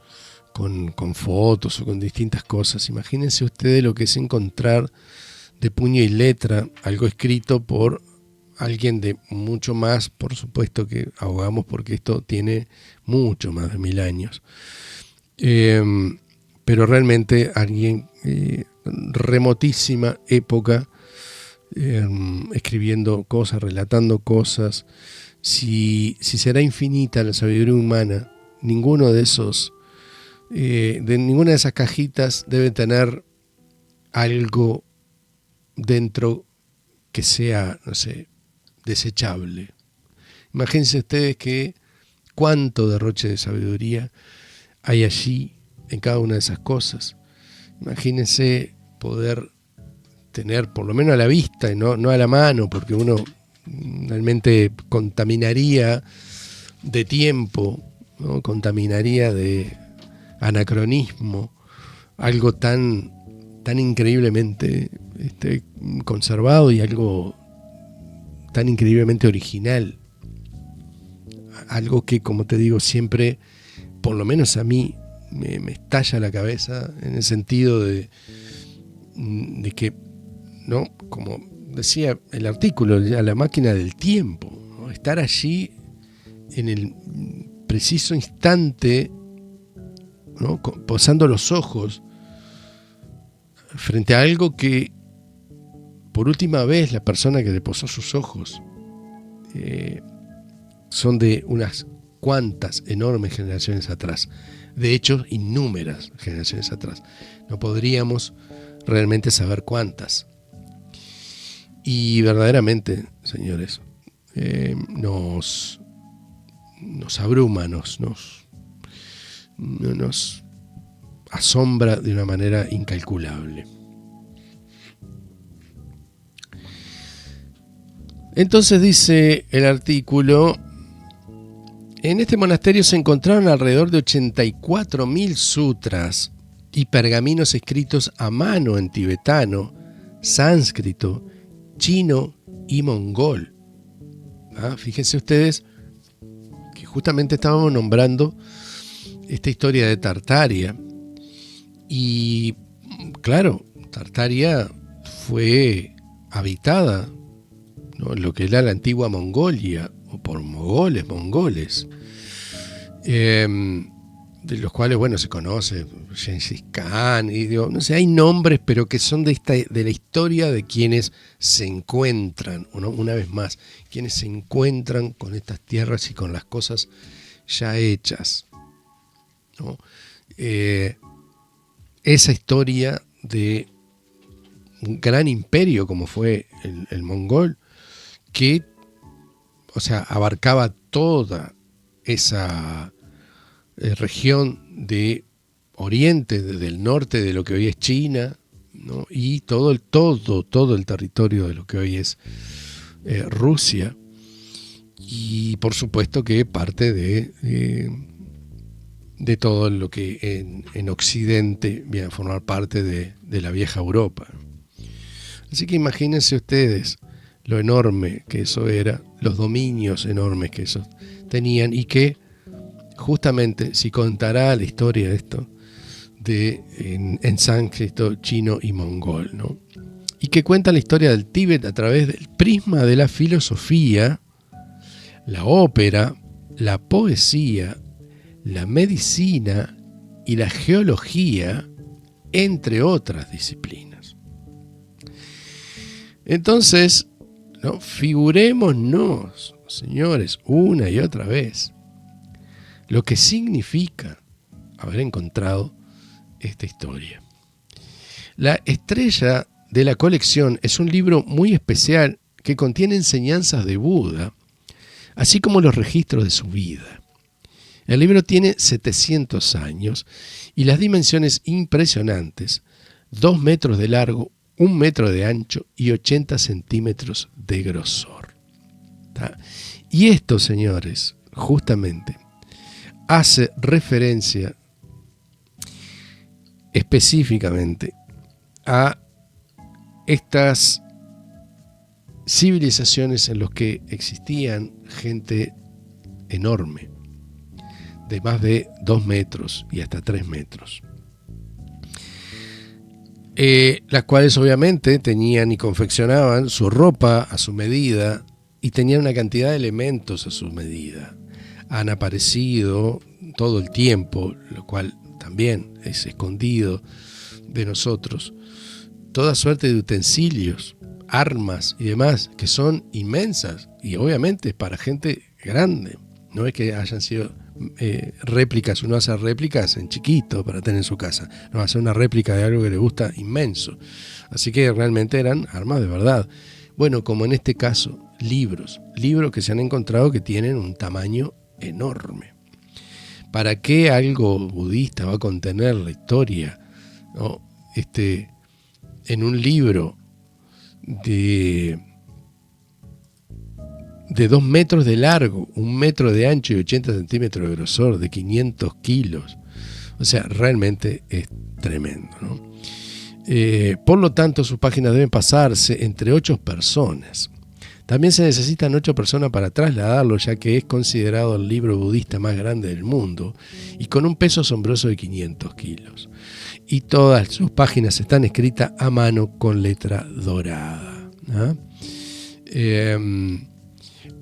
con fotos o con distintas cosas. Imagínense ustedes lo que es encontrar de puño y letra algo escrito por alguien de mucho más, por supuesto que abogamos porque esto tiene mucho más de 1000 años. Pero realmente alguien, remotísima época, escribiendo cosas, relatando cosas. Si será infinita la sabiduría humana, ninguno de esos, de ninguna de esas cajitas debe tener algo dentro que sea, no sé, desechable. Imagínense ustedes que cuánto derroche de sabiduría hay allí en cada una de esas cosas. Imagínense poder tener, por lo menos a la vista y no a la mano, porque uno realmente contaminaría de tiempo, ¿no? Contaminaría de anacronismo, algo tan increíblemente conservado y algo tan increíblemente original. Algo que, como te digo, siempre, por lo menos a mí, me estalla la cabeza en el sentido de que, ¿no? Como decía el artículo, ya la máquina del tiempo, ¿no? Estar allí en el preciso instante, ¿no? Posando los ojos frente a algo que por última vez la persona que le posó sus ojos son de unas cuantas enormes generaciones atrás, de hecho innúmeras generaciones atrás. No podríamos realmente saber cuántas. Y verdaderamente, señores, nos abruma, nos asombra de una manera incalculable. Entonces dice el artículo: en este monasterio se encontraron alrededor de 84.000 sutras y pergaminos escritos a mano en tibetano, sánscrito, chino y mongol. Fíjense ustedes que justamente estábamos nombrando esta historia de Tartaria. Y claro, Tartaria fue habitada, ¿no?, en lo que era la antigua Mongolia, o por mongoles, de los cuales, bueno, se conoce Gengis Khan, y no sé, hay nombres, pero que son de la historia de quienes se encuentran, ¿no? Una vez más, quienes se encuentran con estas tierras y con las cosas ya hechas, ¿no? Esa historia de un gran imperio como fue el mongol, que, o sea, abarcaba toda esa región de Oriente, del norte de lo que hoy es China, ¿no? Y todo el territorio de lo que hoy es Rusia, y por supuesto que parte de todo lo que en Occidente viene a formar parte de la vieja Europa. Así que imagínense ustedes lo enorme que eso era, los dominios enormes que esos tenían, y que justamente si contará la historia de esto en sánscrito, chino y mongol, ¿no? Y que cuenta la historia del Tíbet a través del prisma de la filosofía, la ópera, la poesía, la medicina y la geología, entre otras disciplinas. Entonces, ¿no?, figurémonos, señores, una y otra vez, lo que significa haber encontrado esta historia. La estrella de la colección es un libro muy especial que contiene enseñanzas de Buda, así como los registros de su vida. El libro tiene 700 años y las dimensiones impresionantes: 2 metros de largo, 1 metro de ancho y 80 centímetros de grosor. ¿Tá? Y esto, señores, justamente hace referencia específicamente a estas civilizaciones en las que existían gente enorme, de más de 2 metros y hasta 3 metros. Las cuales obviamente tenían y confeccionaban su ropa a su medida y tenían una cantidad de elementos a su medida. Han aparecido todo el tiempo, lo cual también es escondido de nosotros, toda suerte de utensilios armas y demás que son inmensas y obviamente para gente grande. No es que hayan sido réplicas, uno hace réplicas en chiquito para tener en su casa, no, hace una réplica de algo que le gusta inmenso. Así que realmente eran armas de verdad. Bueno, como en este caso, libros que se han encontrado que tienen un tamaño enorme. ¿Para qué algo budista va a contener la historia, ¿no? En un libro de 2 metros de largo, 1 metro de ancho y 80 centímetros de grosor, de 500 kilos? O sea, realmente es tremendo, ¿no? Por lo tanto, sus páginas deben pasarse entre 8 personas. También se necesitan 8 personas para trasladarlo, ya que es considerado el libro budista más grande del mundo y con un peso asombroso de 500 kilos. Y todas sus páginas están escritas a mano con letra dorada, ¿no?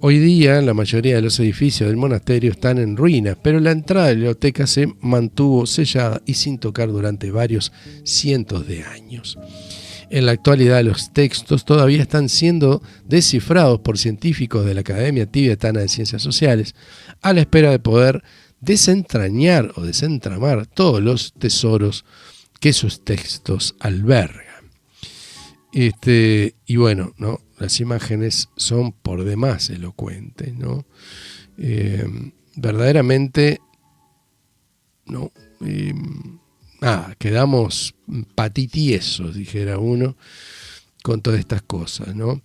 Hoy día la mayoría de los edificios del monasterio están en ruinas, pero la entrada de la biblioteca se mantuvo sellada y sin tocar durante varios cientos de años. En la actualidad los textos todavía están siendo descifrados por científicos de la Academia Tibetana de Ciencias Sociales a la espera de poder desentrañar o desentramar todos los tesoros que sus textos albergan. Y bueno, ¿no? Las imágenes son por demás elocuentes, ¿no? Verdaderamente, ¿no? Quedamos patitiesos, dijera uno, con todas estas cosas, ¿no?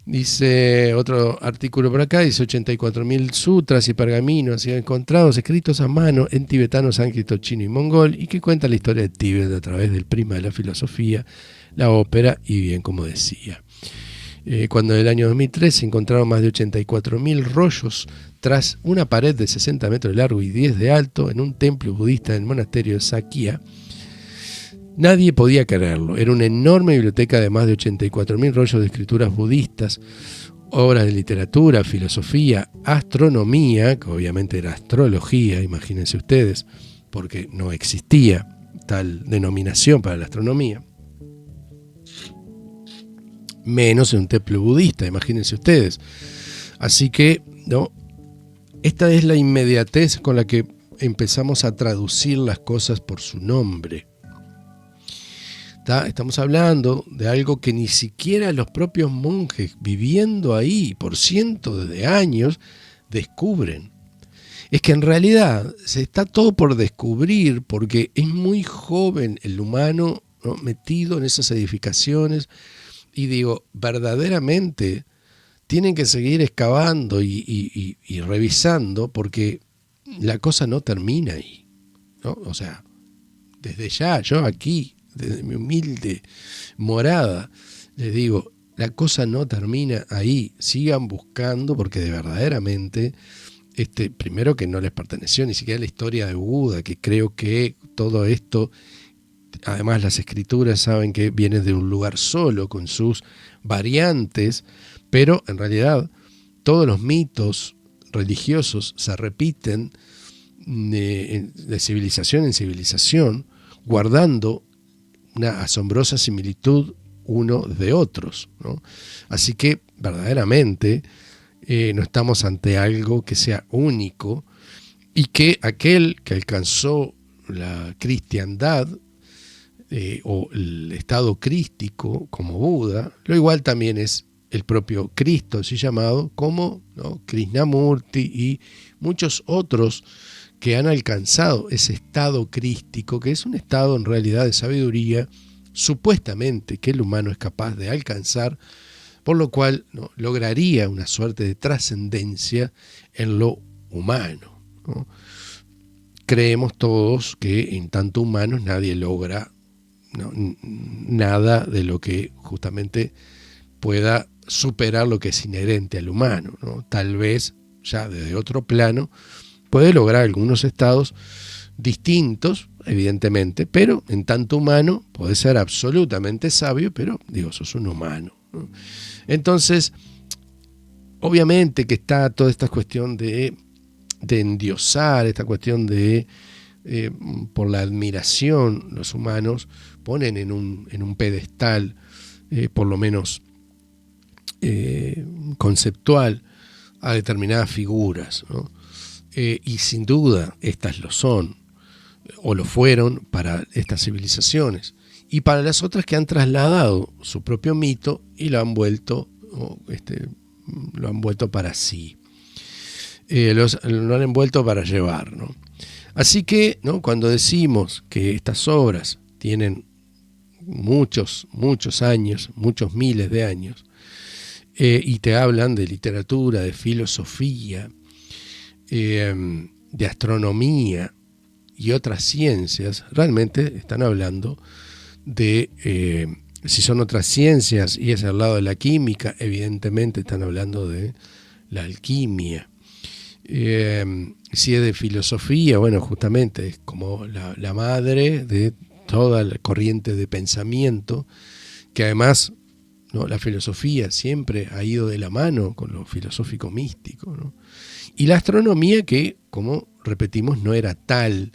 Dice otro artículo por acá, dice 84.000 sutras y pergaminos han sido encontrados escritos a mano en tibetano, sánscrito, chino y mongol, y que cuentan la historia de Tíbet a través del prisma de la filosofía, la ópera y bien, como decía. Cuando en el año 2003 se encontraron más de 84.000 rollos tras una pared de 60 metros de largo y 10 de alto en un templo budista del monasterio de Sakya, nadie podía creerlo. Era una enorme biblioteca de más de 84.000 rollos de escrituras budistas, obras de literatura, filosofía, astronomía, que obviamente era astrología, imagínense ustedes, porque no existía tal denominación para la astronomía, menos en un templo budista, imagínense ustedes. Así que, ¿no? Esta es la inmediatez con la que empezamos a traducir las cosas por su nombre. Estamos hablando de algo que ni siquiera los propios monjes, viviendo ahí por cientos de años, descubren. Es que en realidad se está todo por descubrir porque es muy joven el humano, ¿no? Metido en esas edificaciones. Y digo, verdaderamente tienen que seguir excavando y revisando porque la cosa no termina ahí, ¿no? O sea, desde ya, yo aquí, desde mi humilde morada, les digo, la cosa no termina ahí. Sigan buscando porque de verdaderamente, primero que no les perteneció ni siquiera la historia de Buda, que creo que todo esto... Además, las escrituras saben que viene de un lugar solo, con sus variantes, pero en realidad todos los mitos religiosos se repiten de civilización en civilización, guardando una asombrosa similitud uno de otros, ¿no? Así que verdaderamente no estamos ante algo que sea único y que aquel que alcanzó la cristiandad, o el estado crístico como Buda, lo igual también es el propio Cristo, así llamado, como, ¿no? Krishnamurti y muchos otros que han alcanzado ese estado crístico, que es un estado en realidad de sabiduría, supuestamente que el humano es capaz de alcanzar, por lo cual, ¿no? Lograría una suerte de trascendencia en lo humano, ¿no? Creemos todos que en tanto humanos nadie logra, ¿no? Nada de lo que justamente pueda superar lo que es inherente al humano, ¿no? Tal vez ya desde otro plano puede lograr algunos estados distintos, evidentemente, pero en tanto humano puede ser absolutamente sabio, pero digo, sos un humano, ¿no? Entonces, obviamente que está toda esta cuestión de endiosar, esta cuestión de por la admiración, los humanos ponen en un pedestal, por lo menos conceptual a determinadas figuras, ¿no? Y sin duda estas lo son, o lo fueron para estas civilizaciones, y para las otras que han trasladado su propio mito y lo han vuelto para sí, lo han envuelto para llevar, ¿no? Así que, ¿no?, cuando decimos que estas obras tienen muchos años, muchos miles de años, y te hablan de literatura, de filosofía, de astronomía y otras ciencias, realmente están hablando de, si son otras ciencias y es al lado de la química, evidentemente están hablando de la alquimia. Si es de filosofía, bueno, justamente es como la madre de toda la corriente de pensamiento, que además, ¿no?, la filosofía siempre ha ido de la mano con lo filosófico místico, ¿no? Y la astronomía, que, como repetimos, no era tal,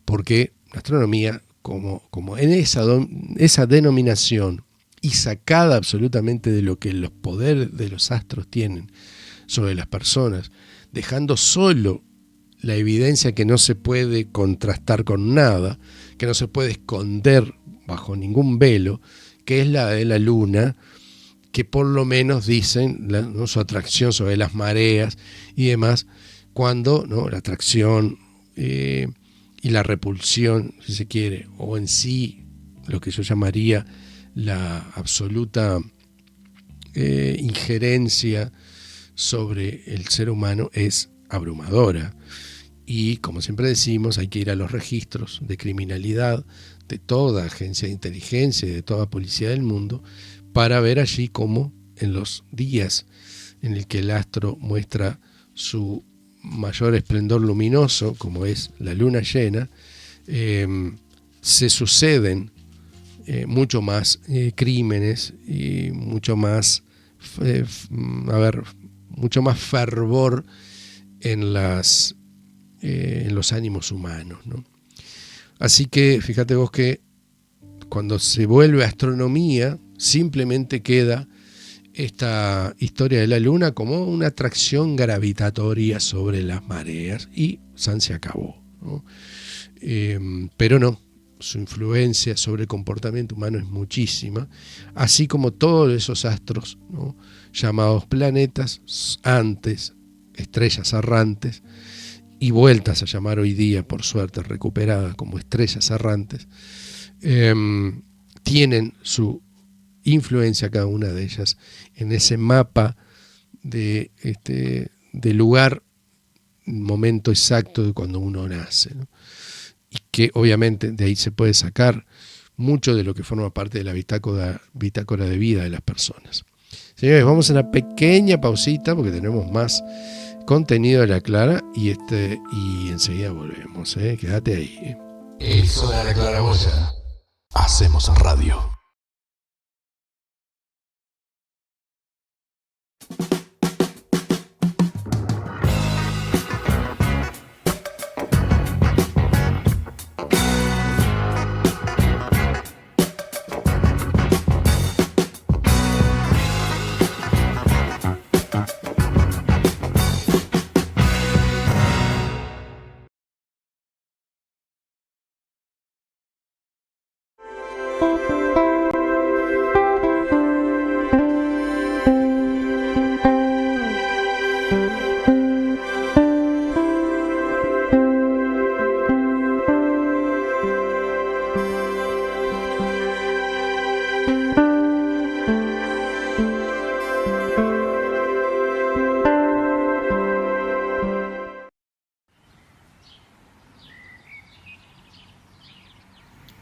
porque la astronomía, como en esa denominación, y sacada absolutamente de lo que los poderes de los astros tienen sobre las personas, dejando solo la evidencia que no se puede contrastar con nada, que no se puede esconder bajo ningún velo, que es la de la luna, que por lo menos dicen, ¿no?, su atracción sobre las mareas y demás, cuando, ¿no?, la atracción y la repulsión, si se quiere, o en sí lo que yo llamaría la absoluta injerencia sobre el ser humano, es abrumadora. Y como siempre decimos, hay que ir a los registros de criminalidad de toda agencia de inteligencia y de toda policía del mundo para ver allí cómo en los días en el que el astro muestra su mayor esplendor luminoso, como es la luna llena, se suceden mucho más crímenes y mucho más fervor en los ánimos humanos, ¿no? Así que fíjate vos que cuando se vuelve astronomía, simplemente queda esta historia de la luna como una atracción gravitatoria sobre las mareas y se acabó, ¿no? Pero no, su influencia sobre el comportamiento humano es muchísima, así como todos esos astros, ¿no?, llamados planetas, antes estrellas errantes, y vueltas a llamar hoy día, por suerte recuperadas como estrellas errantes, tienen su influencia cada una de ellas en ese mapa de lugar, momento exacto de cuando uno nace, ¿no? Y que obviamente de ahí se puede sacar mucho de lo que forma parte de la bitácora de vida de las personas. Señores, vamos a una pequeña pausita porque tenemos más contenido de La Clara y enseguida volvemos, quédate ahí. Eso de La Claraboya. Hacemos radio.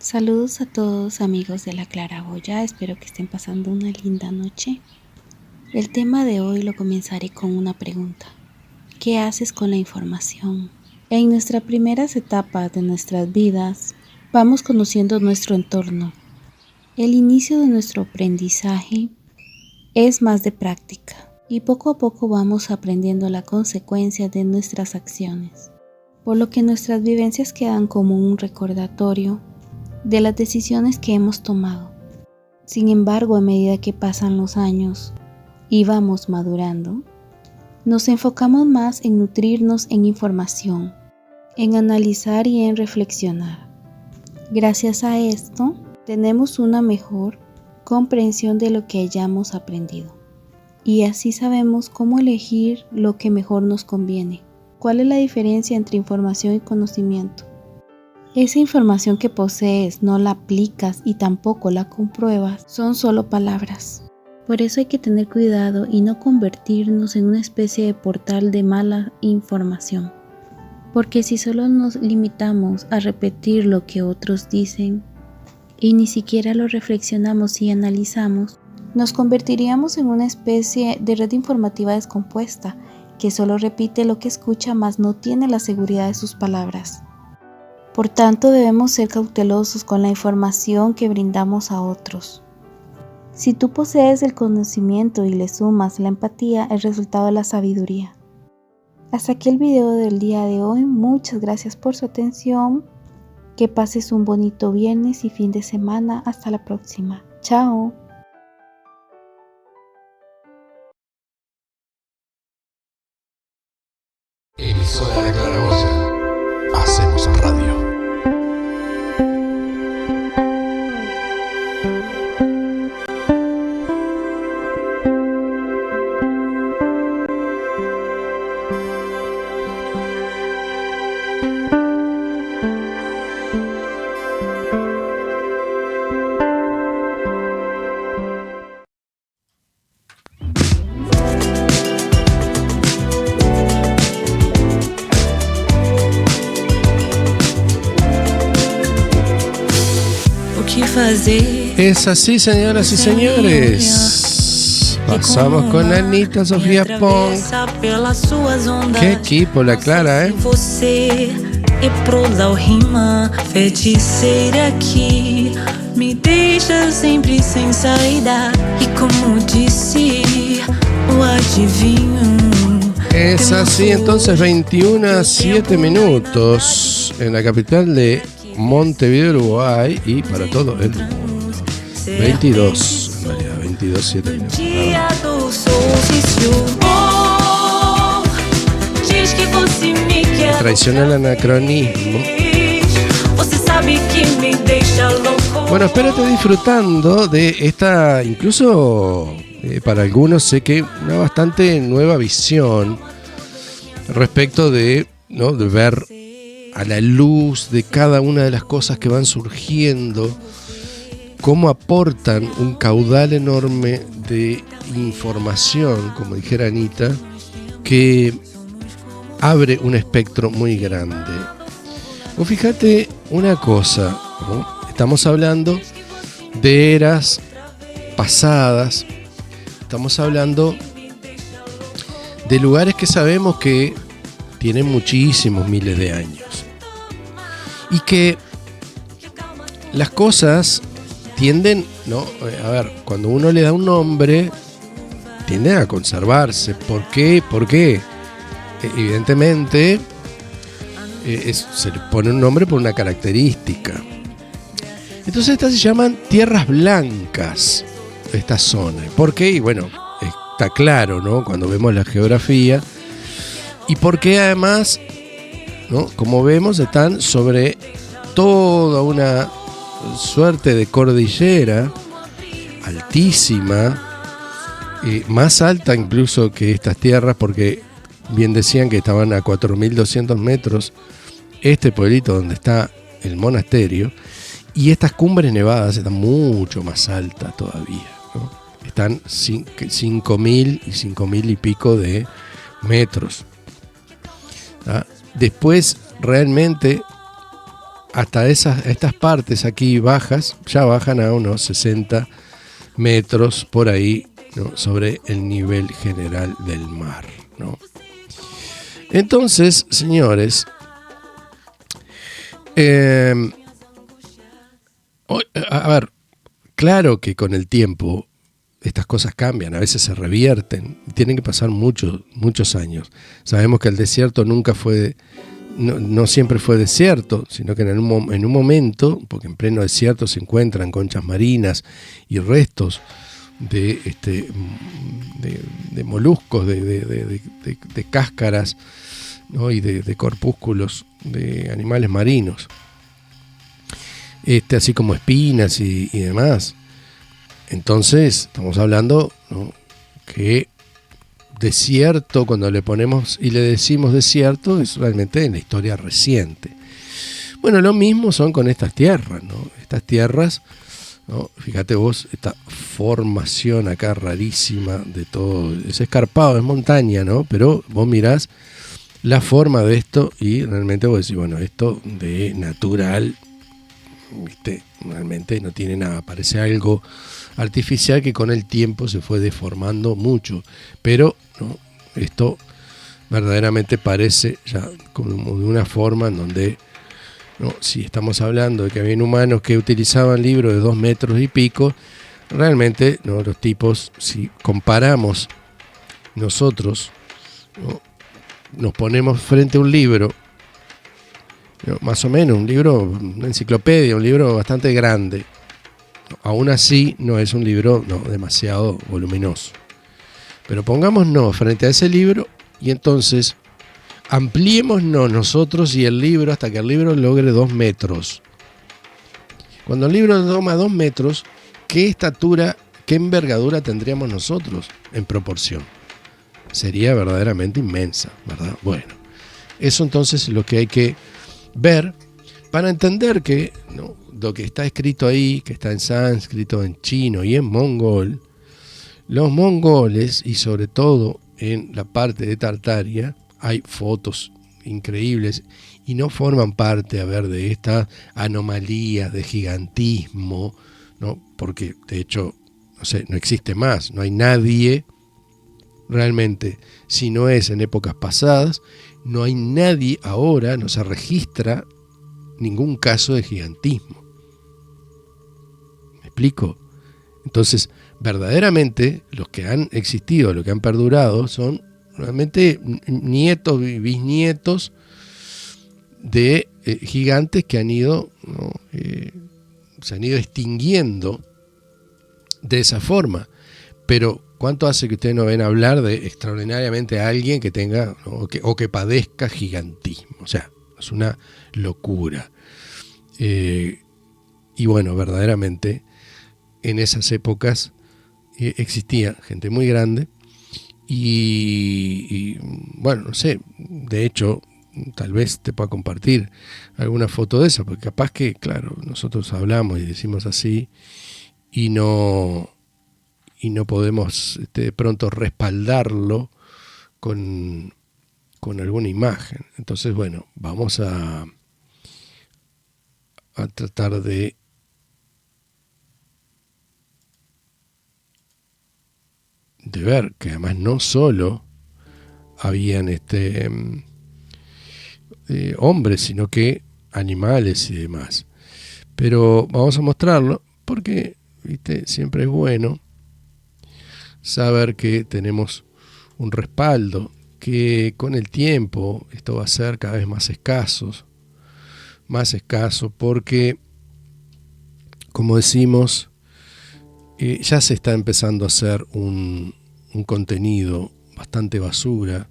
Saludos a todos amigos de La Claraboya, espero que estén pasando una linda noche. El tema de hoy lo comenzaré con una pregunta. ¿Qué haces con la información? En nuestras primeras etapas de nuestras vidas, vamos conociendo nuestro entorno. El inicio de nuestro aprendizaje es más de práctica y poco a poco vamos aprendiendo la consecuencia de nuestras acciones, por lo que nuestras vivencias quedan como un recordatorio de las decisiones que hemos tomado. Sin embargo, a medida que pasan los años, y vamos madurando, nos enfocamos más en nutrirnos en información, en analizar y en reflexionar. Gracias a esto, tenemos una mejor comprensión de lo que hayamos aprendido. Y así sabemos cómo elegir lo que mejor nos conviene. ¿Cuál es la diferencia entre información y conocimiento? Esa información que posees no la aplicas y tampoco la compruebas, son solo palabras. Por eso hay que tener cuidado y no convertirnos en una especie de portal de mala información. Porque si solo nos limitamos a repetir lo que otros dicen y ni siquiera lo reflexionamos y analizamos, nos convertiríamos en una especie de red informativa descompuesta que solo repite lo que escucha mas no tiene la seguridad de sus palabras. Por tanto, debemos ser cautelosos con la información que brindamos a otros. Si tú posees el conocimiento y le sumas la empatía, el resultado es la sabiduría. Hasta aquí el video del día de hoy. Muchas gracias por su atención. Que pases un bonito viernes y fin de semana. Hasta la próxima. Chao. Emisora de la Claraboya. Hacemos radio. Es así, señoras y señores. Pasamos con Anitta, Sofía Pong. Qué equipo, la Clara, ¿eh? E pro Lau rima, feiticeira aqui, me deixa sempre sem saída. E como disse o adivinho. Es así, entonces 21:07 en la capital de Montevideo, Uruguay, y para todo el mundo. 22, en realidad, 22:07. Traiciona el anacronismo. Bueno, espérate disfrutando de esta, incluso para algunos sé que una bastante nueva visión respecto de, ¿no?, de ver a la luz de cada una de las cosas que van surgiendo, cómo aportan un caudal enorme de información, como dijera Anitta, que abre un espectro muy grande. O fíjate una cosa, ¿no? Estamos hablando de eras pasadas, estamos hablando de lugares que sabemos que tienen muchísimos miles de años y que las cosas tienden, ¿no? A ver, cuando uno le da un nombre, tienden a conservarse. ¿Por qué? Porque evidentemente se le pone un nombre por una característica. Entonces estas se llaman tierras blancas, esta zona. ¿Por qué? Y bueno, está claro, ¿no?, cuando vemos la geografía. Y porque además, ¿no?, como vemos, están sobre toda una suerte de cordillera altísima, más alta incluso que estas tierras, porque bien decían que estaban a 4.200 metros este pueblito donde está el monasterio, y estas cumbres nevadas están mucho más altas todavía, ¿no? Están 5.000 y 5.000 y pico de metros. ¿Ah? Después realmente hasta estas partes aquí bajas ya bajan a unos 60 metros por ahí, ¿no?, sobre el nivel general del mar, ¿no? Entonces, señores, a ver, claro que con el tiempo estas cosas cambian, a veces se revierten, tienen que pasar muchos años. Sabemos que el desierto nunca fue, no siempre fue desierto, sino que en un momento, porque en pleno desierto se encuentran conchas marinas y restos de moluscos, de cáscaras, ¿no? Y de corpúsculos de animales marinos, así como espinas y demás. Entonces estamos hablando, ¿no? Que desierto, cuando le ponemos y le decimos desierto, es realmente en la historia reciente. Bueno, lo mismo son con estas tierras, ¿no? Estas tierras, ¿no? Fíjate vos, esta formación acá rarísima de todo, es escarpado, es montaña, ¿no? Pero vos mirás la forma de esto y realmente vos decís, bueno, esto de natural, ¿viste? Realmente no tiene nada, parece algo artificial que con el tiempo se fue deformando mucho, pero ¿no? Esto verdaderamente parece ya como de una forma en donde, ¿no? Si estamos hablando de que habían humanos que utilizaban libros de 2 metros y pico, realmente, ¿no? Los tipos, si comparamos nosotros, ¿no? Nos ponemos frente a un libro, ¿no? Más o menos un libro, una enciclopedia, un libro bastante grande, aún así no es un libro, no, demasiado voluminoso, pero pongámonos frente a ese libro y entonces ampliémonos nosotros y el libro hasta que el libro logre 2 metros. Cuando el libro toma 2 metros, ¿qué estatura, qué envergadura tendríamos nosotros en proporción? Sería verdaderamente inmensa, ¿verdad? Bueno, eso entonces es lo que hay que ver para entender que, ¿no? Lo que está escrito ahí, que está en sánscrito, en chino y en mongol, los mongoles, y sobre todo en la parte de Tartaria, hay fotos increíbles y no forman parte, a ver, de esta anomalía de gigantismo, ¿no? Porque de hecho, no sé, no existe más, no hay nadie realmente, si no es en épocas pasadas, no hay nadie ahora, no se registra ningún caso de gigantismo. ¿Me explico? Entonces, verdaderamente, los que han existido, los que han perdurado, son realmente nietos y bisnietos de gigantes que han ido, ¿no? Se han ido extinguiendo de esa forma. Pero, ¿cuánto hace que ustedes no ven hablar de extraordinariamente a alguien que tenga, ¿no? o que padezca gigantismo? O sea, es una locura. Y bueno, verdaderamente, en esas épocas existía gente muy grande y bueno, no sé, de hecho, tal vez te pueda compartir alguna foto de esa, porque capaz que, claro, nosotros hablamos y decimos así y no podemos de pronto respaldarlo con alguna imagen. Entonces, bueno, vamos a tratar de ver que además no solo habían hombres, sino que animales y demás. Pero vamos a mostrarlo porque, ¿viste? Siempre es bueno saber que tenemos un respaldo, que con el tiempo esto va a ser cada vez más escaso porque, como decimos, ya se está empezando a hacer un contenido bastante basura,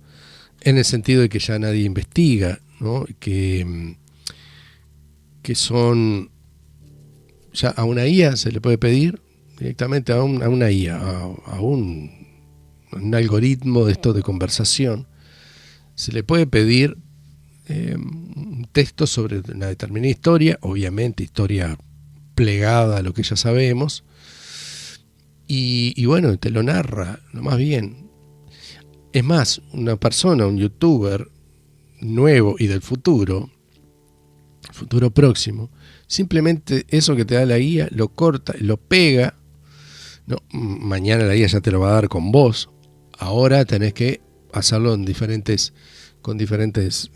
en el sentido de que ya nadie investiga, ¿no? Que son, ya a una IA se le puede pedir directamente a una IA, a un algoritmo de esto de conversación, se le puede pedir un texto sobre una determinada historia, obviamente historia plegada a lo que ya sabemos, y bueno, te lo narra, no más bien. Es más, una persona, un youtuber nuevo y del futuro próximo, simplemente eso que te da la guía, lo corta, lo pega, no, mañana la guía ya te lo va a dar con voz, ahora tenés que hacerlo con diferentes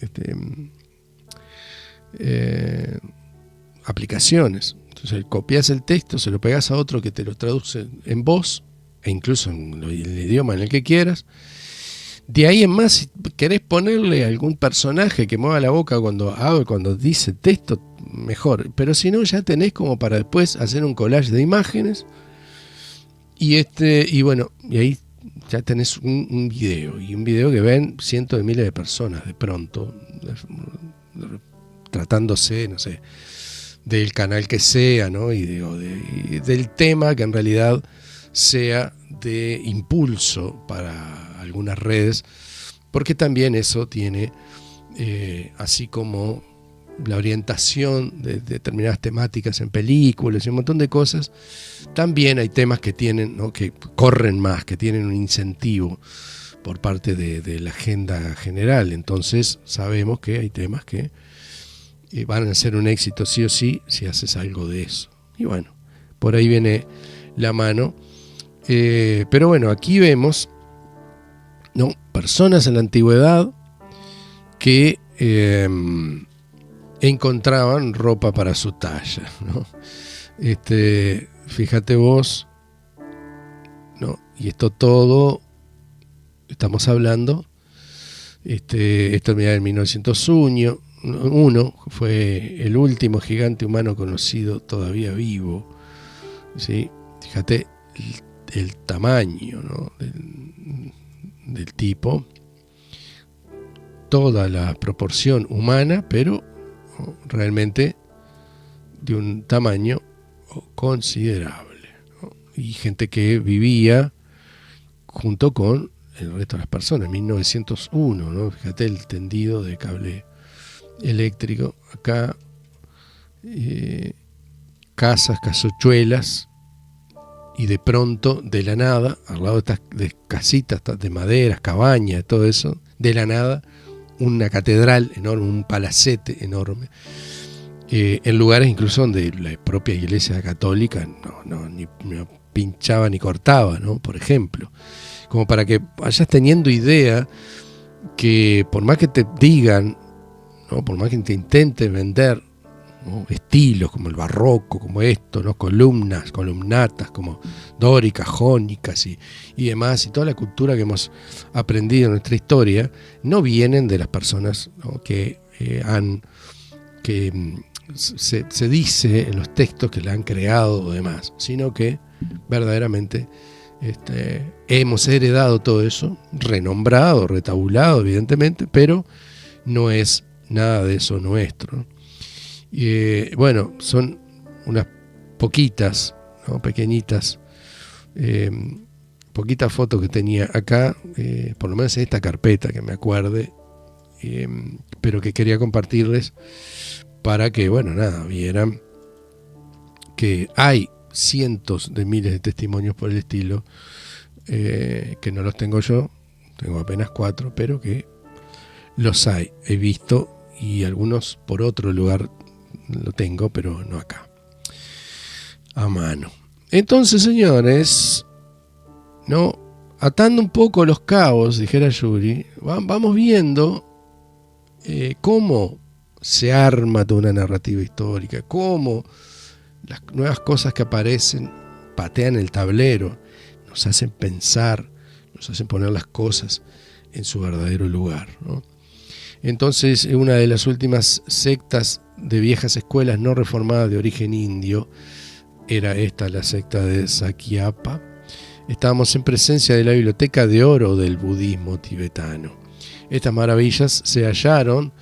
aplicaciones. Entonces copias el texto, se lo pegas a otro que te lo traduce en voz, e incluso en el idioma en el que quieras. De ahí en más, si querés ponerle algún personaje que mueva la boca cuando dice texto, mejor. Pero si no, ya tenés como para después hacer un collage de imágenes. Y bueno, y ahí ya tenés un video, y un video que ven cientos de miles de personas de pronto, tratándose, no sé, del canal que sea, ¿no? Y del tema que en realidad sea de impulso para algunas redes, porque también eso tiene, así como la orientación de determinadas temáticas en películas y un montón de cosas, también hay temas que tienen, ¿no? Que corren más, que tienen un incentivo por parte de la agenda general. Entonces sabemos que hay temas que van a ser un éxito sí o sí si haces algo de eso. Y bueno, por ahí viene la mano. Pero bueno, aquí vemos, ¿no? Personas en la antigüedad que encontraban ropa para su talla, ¿no? Fíjate vos, ¿no? Y esto todo, estamos hablando, esto mira en 1901, fue el último gigante humano conocido todavía vivo, ¿sí? Fíjate el tamaño, ¿no? del tipo, toda la proporción humana, pero realmente de un tamaño considerable, ¿no? Y gente que vivía junto con el resto de las personas. 1901, ¿no? Fíjate el tendido de cable eléctrico acá, casas, casuchuelas, y de pronto, de la nada, al lado de estas casitas de maderas, cabañas, todo eso, de la nada, una catedral enorme, un palacete enorme, en lugares incluso donde la propia Iglesia Católica ni pinchaba ni cortaba, ¿no? Por ejemplo, como para que vayas teniendo idea que por más que te digan, ¿no? Por más que te intenten vender, ¿no? Estilos como el barroco, como esto, ¿no? Columnatas como dóricas, jónicas y demás, y toda la cultura que hemos aprendido en nuestra historia, no vienen de las personas, ¿no? que se dice en los textos que la han creado o demás, sino que verdaderamente hemos heredado todo eso, renombrado, retabulado evidentemente, pero no es nada de eso nuestro. Bueno, son unas poquitas, ¿no? Pequeñitas, poquitas fotos que tenía acá, por lo menos en esta carpeta que me acuerde, pero que quería compartirles para que, bueno, nada, vieran que hay cientos de miles de testimonios por el estilo, que no los tengo yo, tengo apenas 4, pero que los hay, he visto, y algunos por otro lugar lo tengo, pero no acá, a mano. Entonces, señores, ¿no? Atando un poco los cabos, dijera Yuri, vamos viendo cómo se arma toda una narrativa histórica, cómo las nuevas cosas que aparecen patean el tablero, nos hacen pensar, nos hacen poner las cosas en su verdadero lugar, ¿no? Entonces, una de las últimas sectas de viejas escuelas no reformadas de origen indio era esta, la secta de Sakyapa. Estábamos en presencia de la biblioteca de oro del budismo tibetano. Estas maravillas se hallaron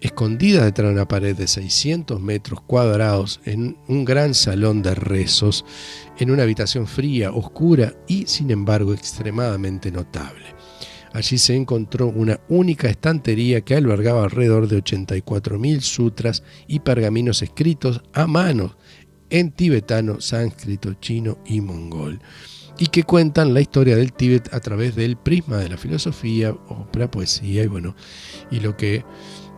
escondidas detrás de una pared de 600 metros cuadrados en un gran salón de rezos, en una habitación fría, oscura y, sin embargo, extremadamente notable. Allí se encontró una única estantería que albergaba alrededor de 84.000 sutras y pergaminos escritos a mano en tibetano, sánscrito, chino y mongol, y que cuentan la historia del Tíbet a través del prisma de la filosofía, ópera, poesía y bueno, y lo que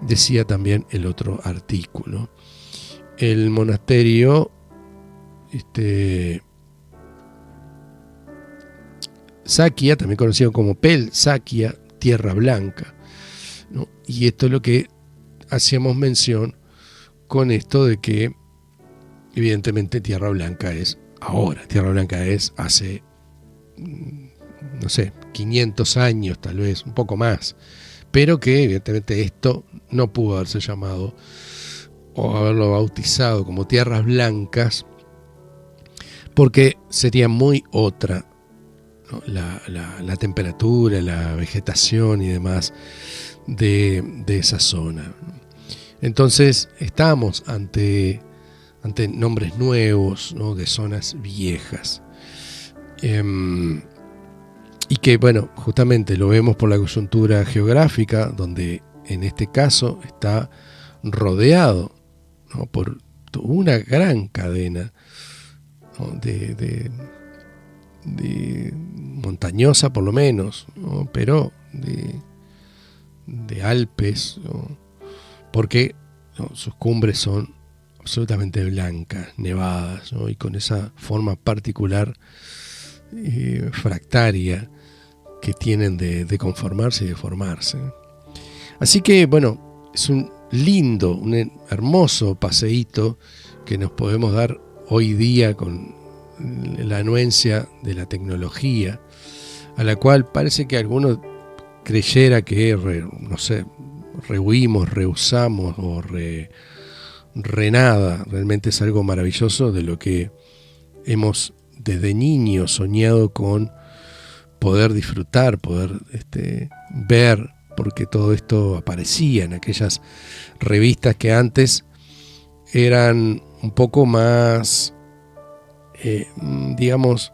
decía también el otro artículo. El monasterio Sakya, también conocido como Pel Sakya, Tierra Blanca, ¿no? Y esto es lo que hacíamos mención con esto de que evidentemente Tierra Blanca es ahora, Tierra Blanca es hace, no sé, 500 años tal vez, un poco más, pero que evidentemente esto no pudo haberse llamado o haberlo bautizado como Tierras Blancas, porque sería muy otra, ¿no? la temperatura, la vegetación y demás de esa zona. Entonces estamos ante nombres nuevos, ¿no? De zonas viejas. Y que, bueno, justamente lo vemos por la coyuntura geográfica, donde en este caso está rodeado, ¿no? Por una gran cadena, ¿no? de montañosa por lo menos, ¿no? Pero de Alpes, ¿no? Porque, ¿no? Sus cumbres son absolutamente blancas, nevadas, ¿no? Y con esa forma particular fractaria que tienen de conformarse y de formarse. Así que, bueno, es un lindo, un hermoso paseíto que nos podemos dar hoy día con la anuencia de la tecnología, a la cual parece que alguno creyera que, no sé, rehuimos, rehusamos o renada. Realmente es algo maravilloso de lo que hemos desde niños soñado con poder disfrutar, poder ver, porque todo esto aparecía en aquellas revistas que antes eran un poco más, digamos,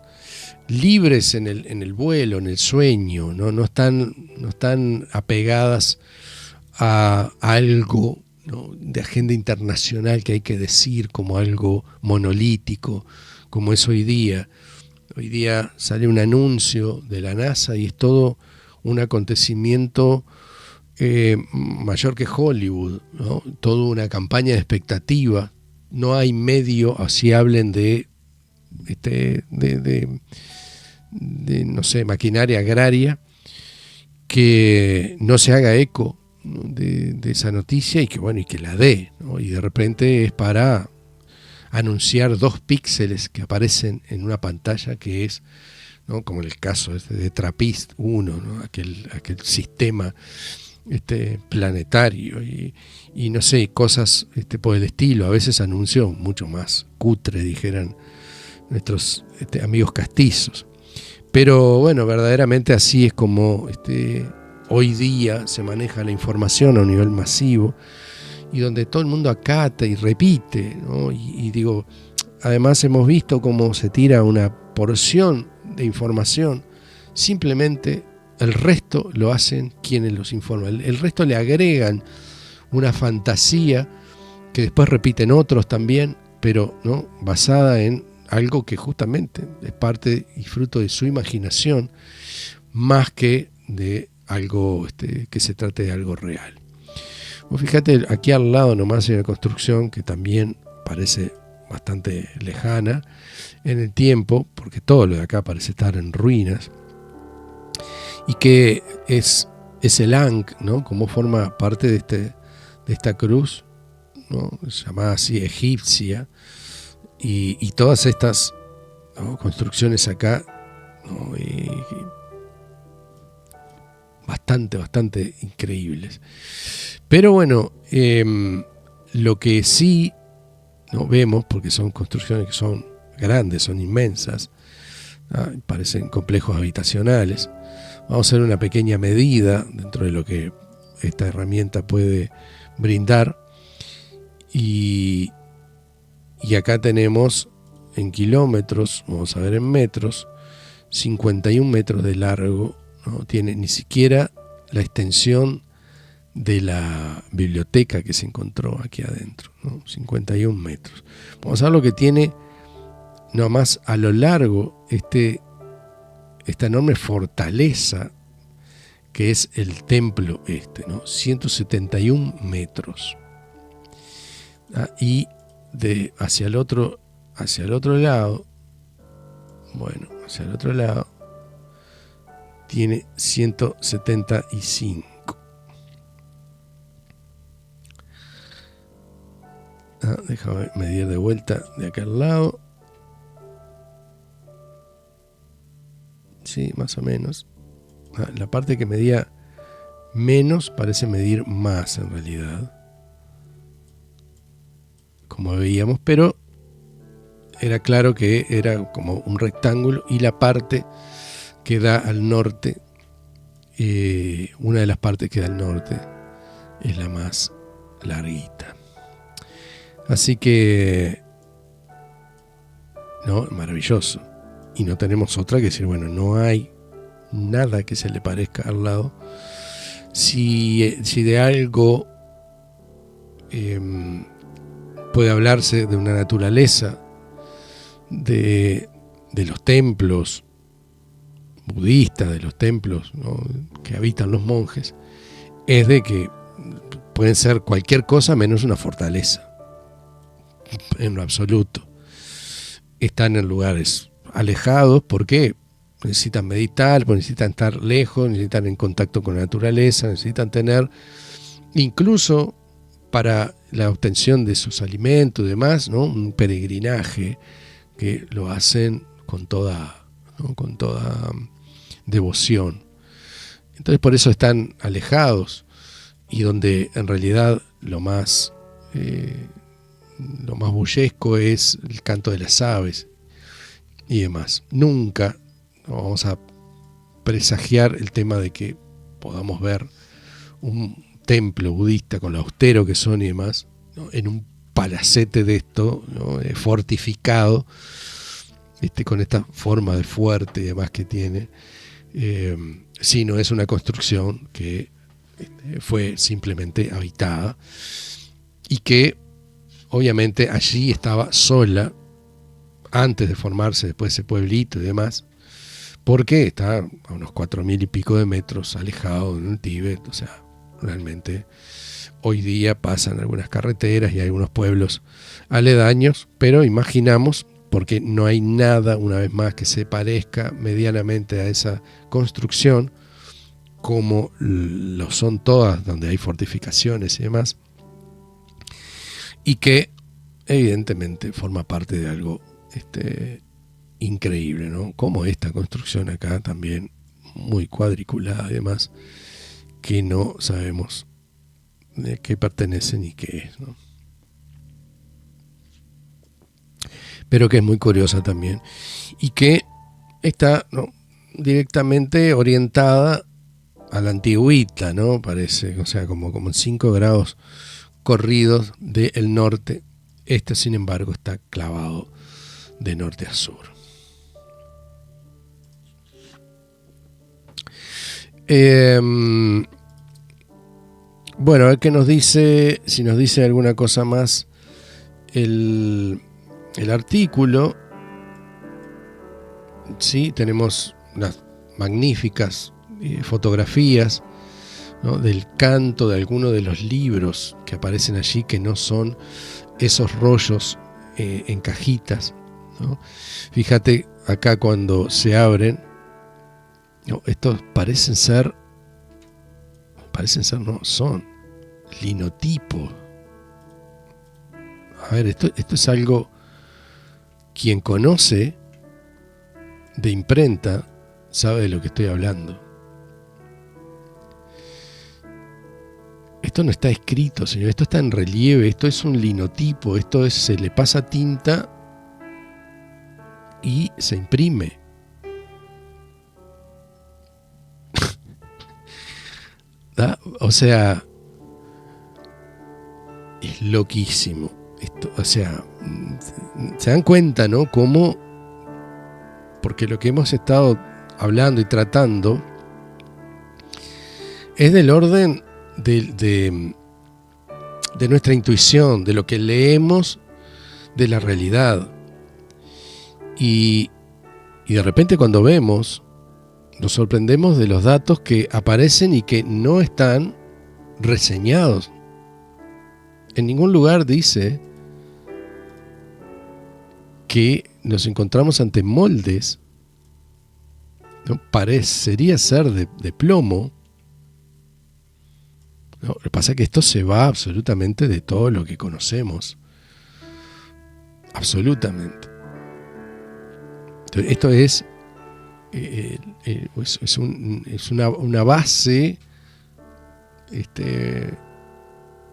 libres en el vuelo, en el sueño, no están apegadas a algo, ¿no? De agenda internacional que hay que decir como algo monolítico, como es hoy día. Hoy día sale un anuncio de la NASA y es todo un acontecimiento mayor que Hollywood, ¿no? Toda una campaña de expectativa. No hay medio, así hablen de no sé, maquinaria agraria, que no se haga eco de esa noticia y que la dé, ¿no? Y de repente es para anunciar 2 píxeles que aparecen en una pantalla, que es, ¿no? Como el caso de TRAPPIST 1, ¿no? aquel sistema planetario y no sé, cosas por el estilo. A veces anuncios mucho más cutre, dijeran nuestros amigos castizos. Pero bueno, verdaderamente así es como hoy día se maneja la información a un nivel masivo y donde todo el mundo acata y repite, ¿no? Y digo, además hemos visto cómo se tira una porción de información, simplemente el resto lo hacen quienes los informan. El resto le agregan una fantasía que después repiten otros también, pero no basada en algo que justamente es parte y fruto de su imaginación, más que de algo que se trate de algo real. Pues fíjate, aquí al lado nomás hay una construcción que también parece bastante lejana en el tiempo, porque todo lo de acá parece estar en ruinas, y que es el Ankh, ¿no? Como forma parte de esta cruz, ¿no? Llamada así egipcia, y todas estas, ¿no? Construcciones acá, ¿no? Bastante increíbles. Pero bueno, lo que sí no vemos, porque son construcciones que son grandes, son inmensas, parecen complejos habitacionales. Vamos a hacer una pequeña medida dentro de lo que esta herramienta puede brindar. Y acá tenemos en kilómetros, vamos a ver en metros, 51 metros de largo, no tiene ni siquiera la extensión de la biblioteca que se encontró aquí adentro, ¿no? 51 metros. Vamos a ver lo que tiene nomás a lo largo esta enorme fortaleza que es el templo ¿no? 171 metros. Y hacia el otro lado, hacia el otro lado tiene 175. Déjame medir de vuelta de acá al lado. Sí, más o menos. La parte que medía menos parece medir más en realidad, como veíamos, pero era claro que era como un rectángulo, y la parte que da al norte, una de las partes que da al norte es la más larguita. Así que, no, maravilloso. Y no tenemos otra que decir, bueno, no hay nada que se le parezca al lado. Si de algo puede hablarse de una naturaleza de los templos budistas, de los templos, ¿no?, que habitan los monjes, es de que pueden ser cualquier cosa menos una fortaleza, en lo absoluto. Están en lugares alejados porque necesitan meditar, necesitan estar lejos, necesitan en contacto con la naturaleza, necesitan tener, incluso para la obtención de sus alimentos y demás, ¿no?, un peregrinaje que lo hacen con toda, ¿no?, con toda devoción. Entonces por eso están alejados, y donde en realidad lo más bullesco es el canto de las aves y demás. Nunca vamos a presagiar el tema de que podamos ver un templo budista con lo austero que son y demás, ¿no?, en un palacete de esto, ¿no?, fortificado, con esta forma de fuerte y demás que tiene, sino es una construcción que fue simplemente habitada y que obviamente allí estaba sola antes de formarse después ese pueblito y demás, porque está a unos 4.000 y pico de metros alejado en el Tíbet. O sea, realmente hoy día pasan algunas carreteras y hay algunos pueblos aledaños, pero imaginamos, porque no hay nada, una vez más, que se parezca medianamente a esa construcción, como lo son todas donde hay fortificaciones y demás, y que evidentemente forma parte de algo increíble, ¿no? Como esta construcción acá también, muy cuadriculada y demás, que no sabemos de qué pertenece ni qué es, ¿no? Pero que es muy curiosa también, y que está, ¿no?, directamente orientada a la antigüita, ¿no? Parece, o sea, como en 5 grados corridos del norte. Sin embargo, está clavado de norte a sur. Bueno, a ver qué nos dice, si nos dice alguna cosa más el artículo. Sí, tenemos unas magníficas fotografías, ¿no?, del canto de algunos de los libros que aparecen allí, que no son esos rollos en cajitas, ¿no? Fíjate acá cuando se abren, ¿no?, estos parecen ser, no, son linotipos. A ver, esto es algo, quien conoce de imprenta sabe de lo que estoy hablando. Esto no está escrito, señor, esto está en relieve, esto es un linotipo, se le pasa tinta y se imprime. O sea, es loquísimo esto. O sea, se dan cuenta, ¿no?, cómo, porque lo que hemos estado hablando y tratando es del orden de nuestra intuición, de lo que leemos de la realidad. Y de repente cuando vemos, nos sorprendemos de los datos que aparecen y que no están reseñados. En ningún lugar dice que nos encontramos ante moldes, ¿no?, parecería ser de plomo. No, lo que pasa es que esto se va absolutamente de todo lo que conocemos. Absolutamente. Entonces, esto es una base.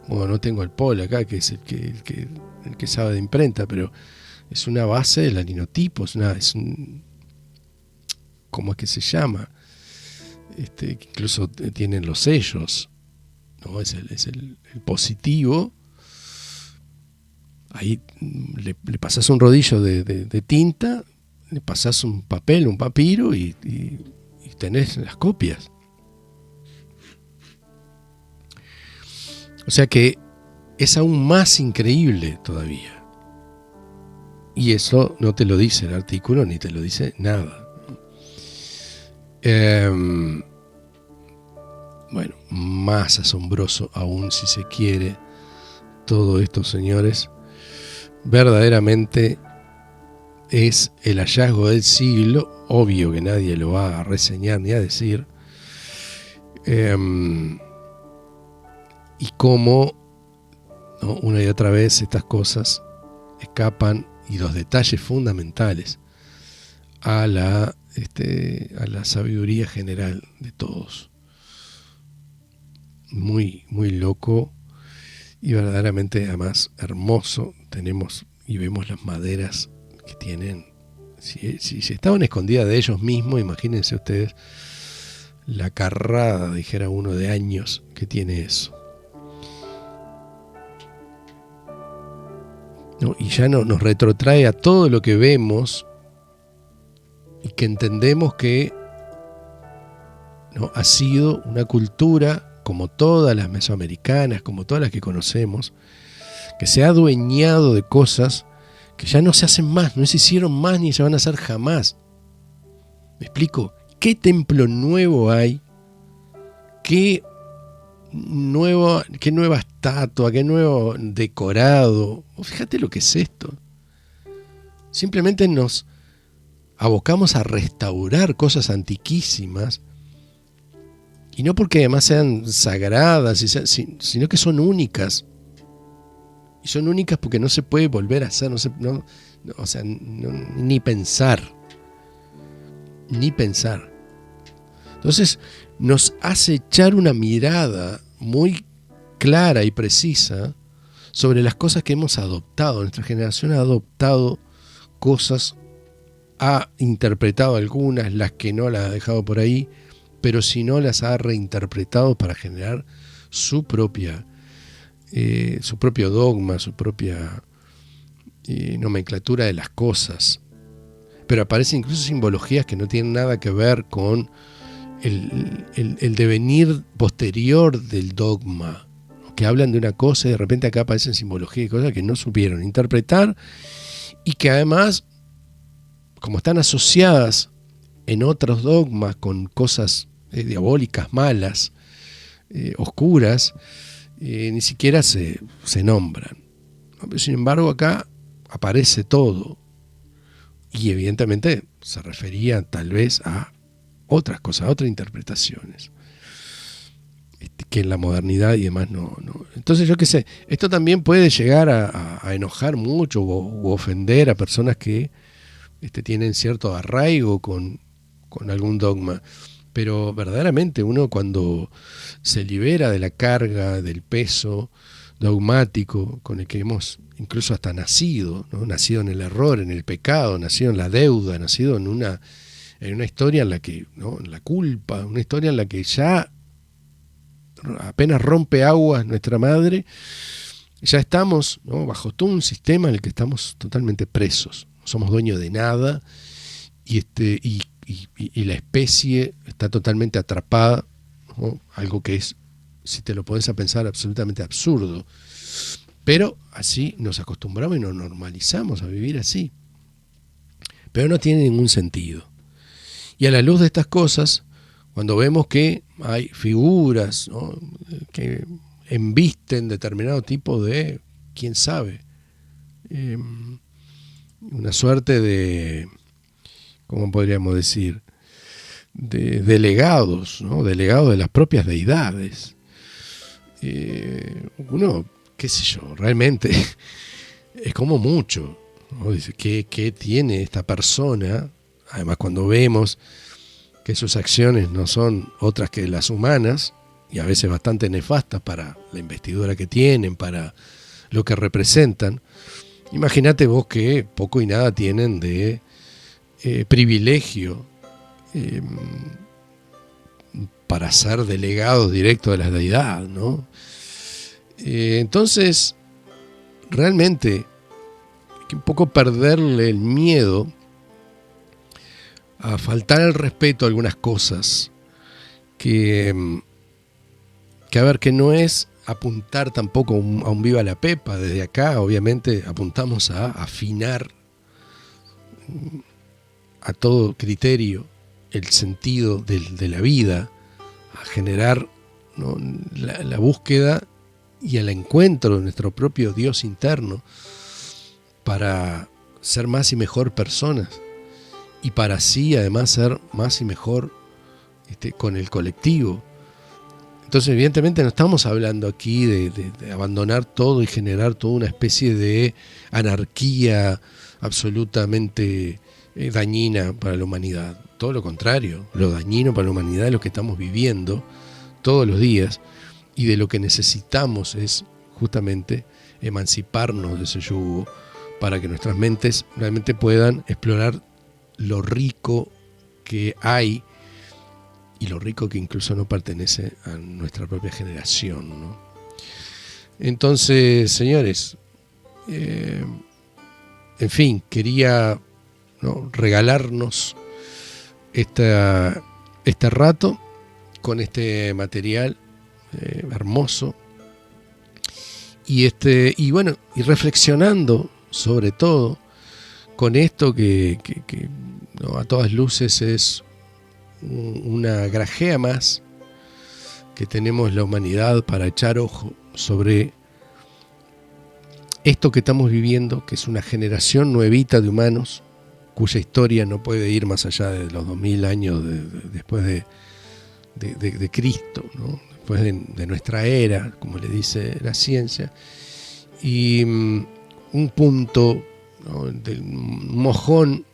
Bueno, no tengo el Paul acá, que es el que sabe de imprenta, pero es una base de la linotipo, ¿cómo es que se llama? Incluso tienen los sellos, ¿no? Es el positivo. Ahí le pasás un rodillo de tinta, le pasás un papel, un papiro y tenés las copias. O sea que es aún más increíble todavía. Y eso no te lo dice el artículo ni te lo dice nada. Bueno, más asombroso aún, si se quiere, todo esto, señores, verdaderamente es el hallazgo del siglo. Obvio que nadie lo va a reseñar ni a decir, y cómo, ¿no?, una y otra vez estas cosas escapan, y los detalles fundamentales, a la sabiduría general de todos. Muy, muy loco y verdaderamente además hermoso. Tenemos y vemos las maderas que tienen. Si estaban escondidas de ellos mismos, imagínense ustedes la carrada, dijera uno, de años que tiene eso. ¿No? Y ya nos retrotrae a todo lo que vemos y que entendemos que, ¿no?, ha sido una cultura, como todas las mesoamericanas, como todas las que conocemos, que se ha adueñado de cosas que ya no se hacen más, no se hicieron más ni se van a hacer jamás. ¿Me explico? ¿Qué templo nuevo hay? ¿Qué nueva estatua? ¿Qué nuevo decorado? Fíjate lo que es esto. Simplemente nos abocamos a restaurar cosas antiquísimas, y no porque además sean sagradas, sino que son únicas. Y son únicas porque no se puede volver a hacer, ni pensar. Ni pensar. Entonces nos hace echar una mirada muy clara y precisa sobre las cosas que hemos adoptado. Nuestra generación ha adoptado cosas, ha interpretado algunas, las que no las ha dejado por ahí, pero si no las ha reinterpretado para generar su propio dogma, su propia nomenclatura de las cosas. Pero aparecen incluso simbologías que no tienen nada que ver con el devenir posterior del dogma, que hablan de una cosa y de repente acá aparecen simbologías y cosas que no supieron interpretar, y que además, como están asociadas en otros dogmas con cosas diabólicas, malas, oscuras, ni siquiera se nombran. Sin embargo, acá aparece todo, y evidentemente se refería tal vez a otras cosas, a otras interpretaciones, que en la modernidad y demás no. Entonces, yo qué sé, esto también puede llegar a enojar mucho o ofender a personas que tienen cierto arraigo con algún dogma. Pero verdaderamente uno, cuando se libera de la carga, del peso dogmático con el que hemos incluso hasta nacido, ¿no?, nacido en el error, en el pecado, nacido en la deuda, nacido en una historia en la que, ¿no?, en la culpa, una historia en la que ya apenas rompe aguas nuestra madre, ya estamos, ¿no?, bajo todo un sistema en el que estamos totalmente presos, no somos dueños de nada, y la especie está totalmente atrapada, ¿no?, algo que es, si te lo pones a pensar, absolutamente absurdo. Pero así nos acostumbramos y nos normalizamos a vivir así. Pero no tiene ningún sentido. Y a la luz de estas cosas, cuando vemos que hay figuras, ¿no?, que embisten determinado tipo de, quién sabe, una suerte de, ¿cómo podríamos decir?, de delegados, ¿no?, delegados de las propias deidades. Uno, qué sé yo, realmente es como mucho, ¿no? Dice, ¿qué tiene esta persona? Además, cuando vemos que sus acciones no son otras que las humanas, y a veces bastante nefastas para la investidura que tienen, para lo que representan, imagínate vos que poco y nada tienen de privilegio para ser delegados directos de la deidad, ¿no? Entonces, realmente, hay que un poco perderle el miedo a faltar el respeto a algunas cosas que no es apuntar tampoco a un viva la pepa. Desde acá, obviamente, apuntamos a afinar a todo criterio el sentido de la vida, a generar, ¿no?, la búsqueda y el encuentro de nuestro propio Dios interno para ser más y mejor personas y para así además ser más y mejor con el colectivo. Entonces, evidentemente no estamos hablando aquí de abandonar todo y generar toda una especie de anarquía absolutamente dañina para la humanidad. Todo lo contrario, lo dañino para la humanidad es lo que estamos viviendo todos los días, y de lo que necesitamos es justamente emanciparnos de ese yugo para que nuestras mentes realmente puedan explorar lo rico que hay y lo rico que incluso no pertenece a nuestra propia generación, ¿no? Entonces, señores, en fin, quería, ¿no?, regalarnos este rato con este material hermoso y bueno, y reflexionando sobre todo con esto que ¿no?, a todas luces es una grajea más que tenemos la humanidad para echar ojo sobre esto que estamos viviendo, que es una generación nuevita de humanos cuya historia no puede ir más allá de los 2000 años después de Cristo, ¿no?, después de nuestra era, como le dice la ciencia, y un punto, ¿no?, del mojón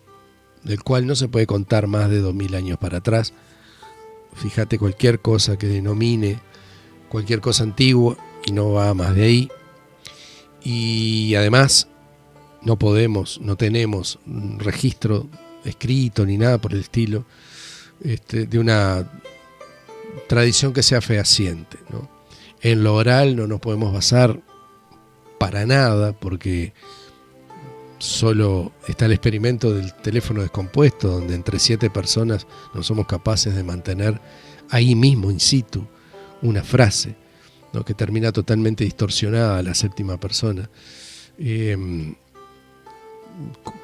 del cual no se puede contar más de 2000 años para atrás. Fíjate, cualquier cosa que denomine cualquier cosa antigua y no va más de ahí. Y además no tenemos un registro escrito ni nada por el estilo de una tradición que sea fehaciente, ¿no? En lo oral no nos podemos basar para nada, porque solo está el experimento del teléfono descompuesto, donde entre 7 personas no somos capaces de mantener ahí mismo, in situ, una frase, ¿no?, que termina totalmente distorsionada a la 7ª persona.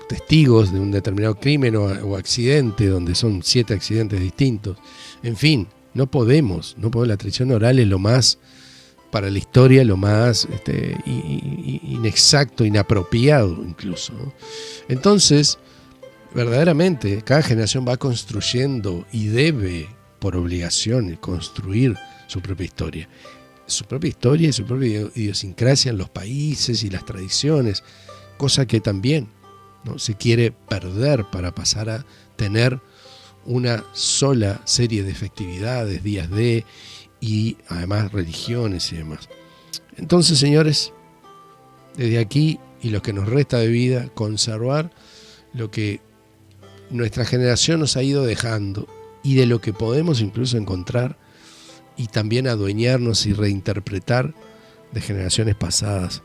Testigos de un determinado crimen o accidente, donde son 7 accidentes distintos. En fin, no podemos, la tradición oral es lo más, para la historia, lo más inexacto, inapropiado incluso, ¿no? Entonces, verdaderamente, cada generación va construyendo y debe, por obligación, construir su propia historia y su propia idiosincrasia en los países y las tradiciones, cosa que también, ¿no?, se quiere perder para pasar a tener una sola serie de festividades, días de, y además religiones y demás. Entonces, señores, desde aquí y lo que nos resta de vida, conservar lo que nuestra generación nos ha ido dejando y de lo que podemos incluso encontrar y también adueñarnos y reinterpretar de generaciones pasadas,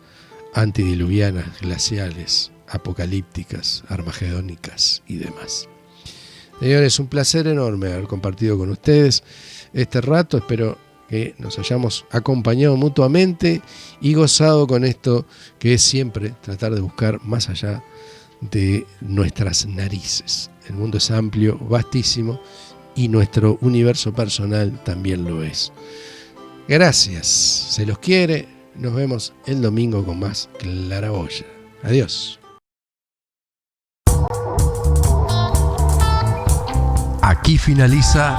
antidiluvianas, glaciales, apocalípticas, armagedónicas y demás. Señores, un placer enorme haber compartido con ustedes este rato. Espero que nos hayamos acompañado mutuamente y gozado con esto que es siempre tratar de buscar más allá de nuestras narices. El mundo es amplio, vastísimo, y nuestro universo personal también lo es. Gracias, se los quiere. Nos vemos el domingo con más Claraboya. Adiós. Aquí finaliza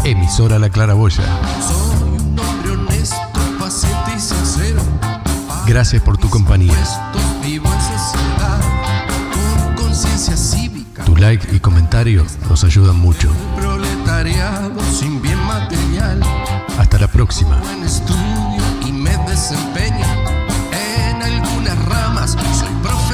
Emisora La Claraboya. Soy un hombre honesto, paciente y sincero. Gracias por tu compañía. Vivo en sociedad, con conciencia cívica. Tu like y comentario nos ayudan mucho. Proletariado sin bien material. Hasta la próxima. Buen estudio y me desempeño en algunas ramas. Soy profesional.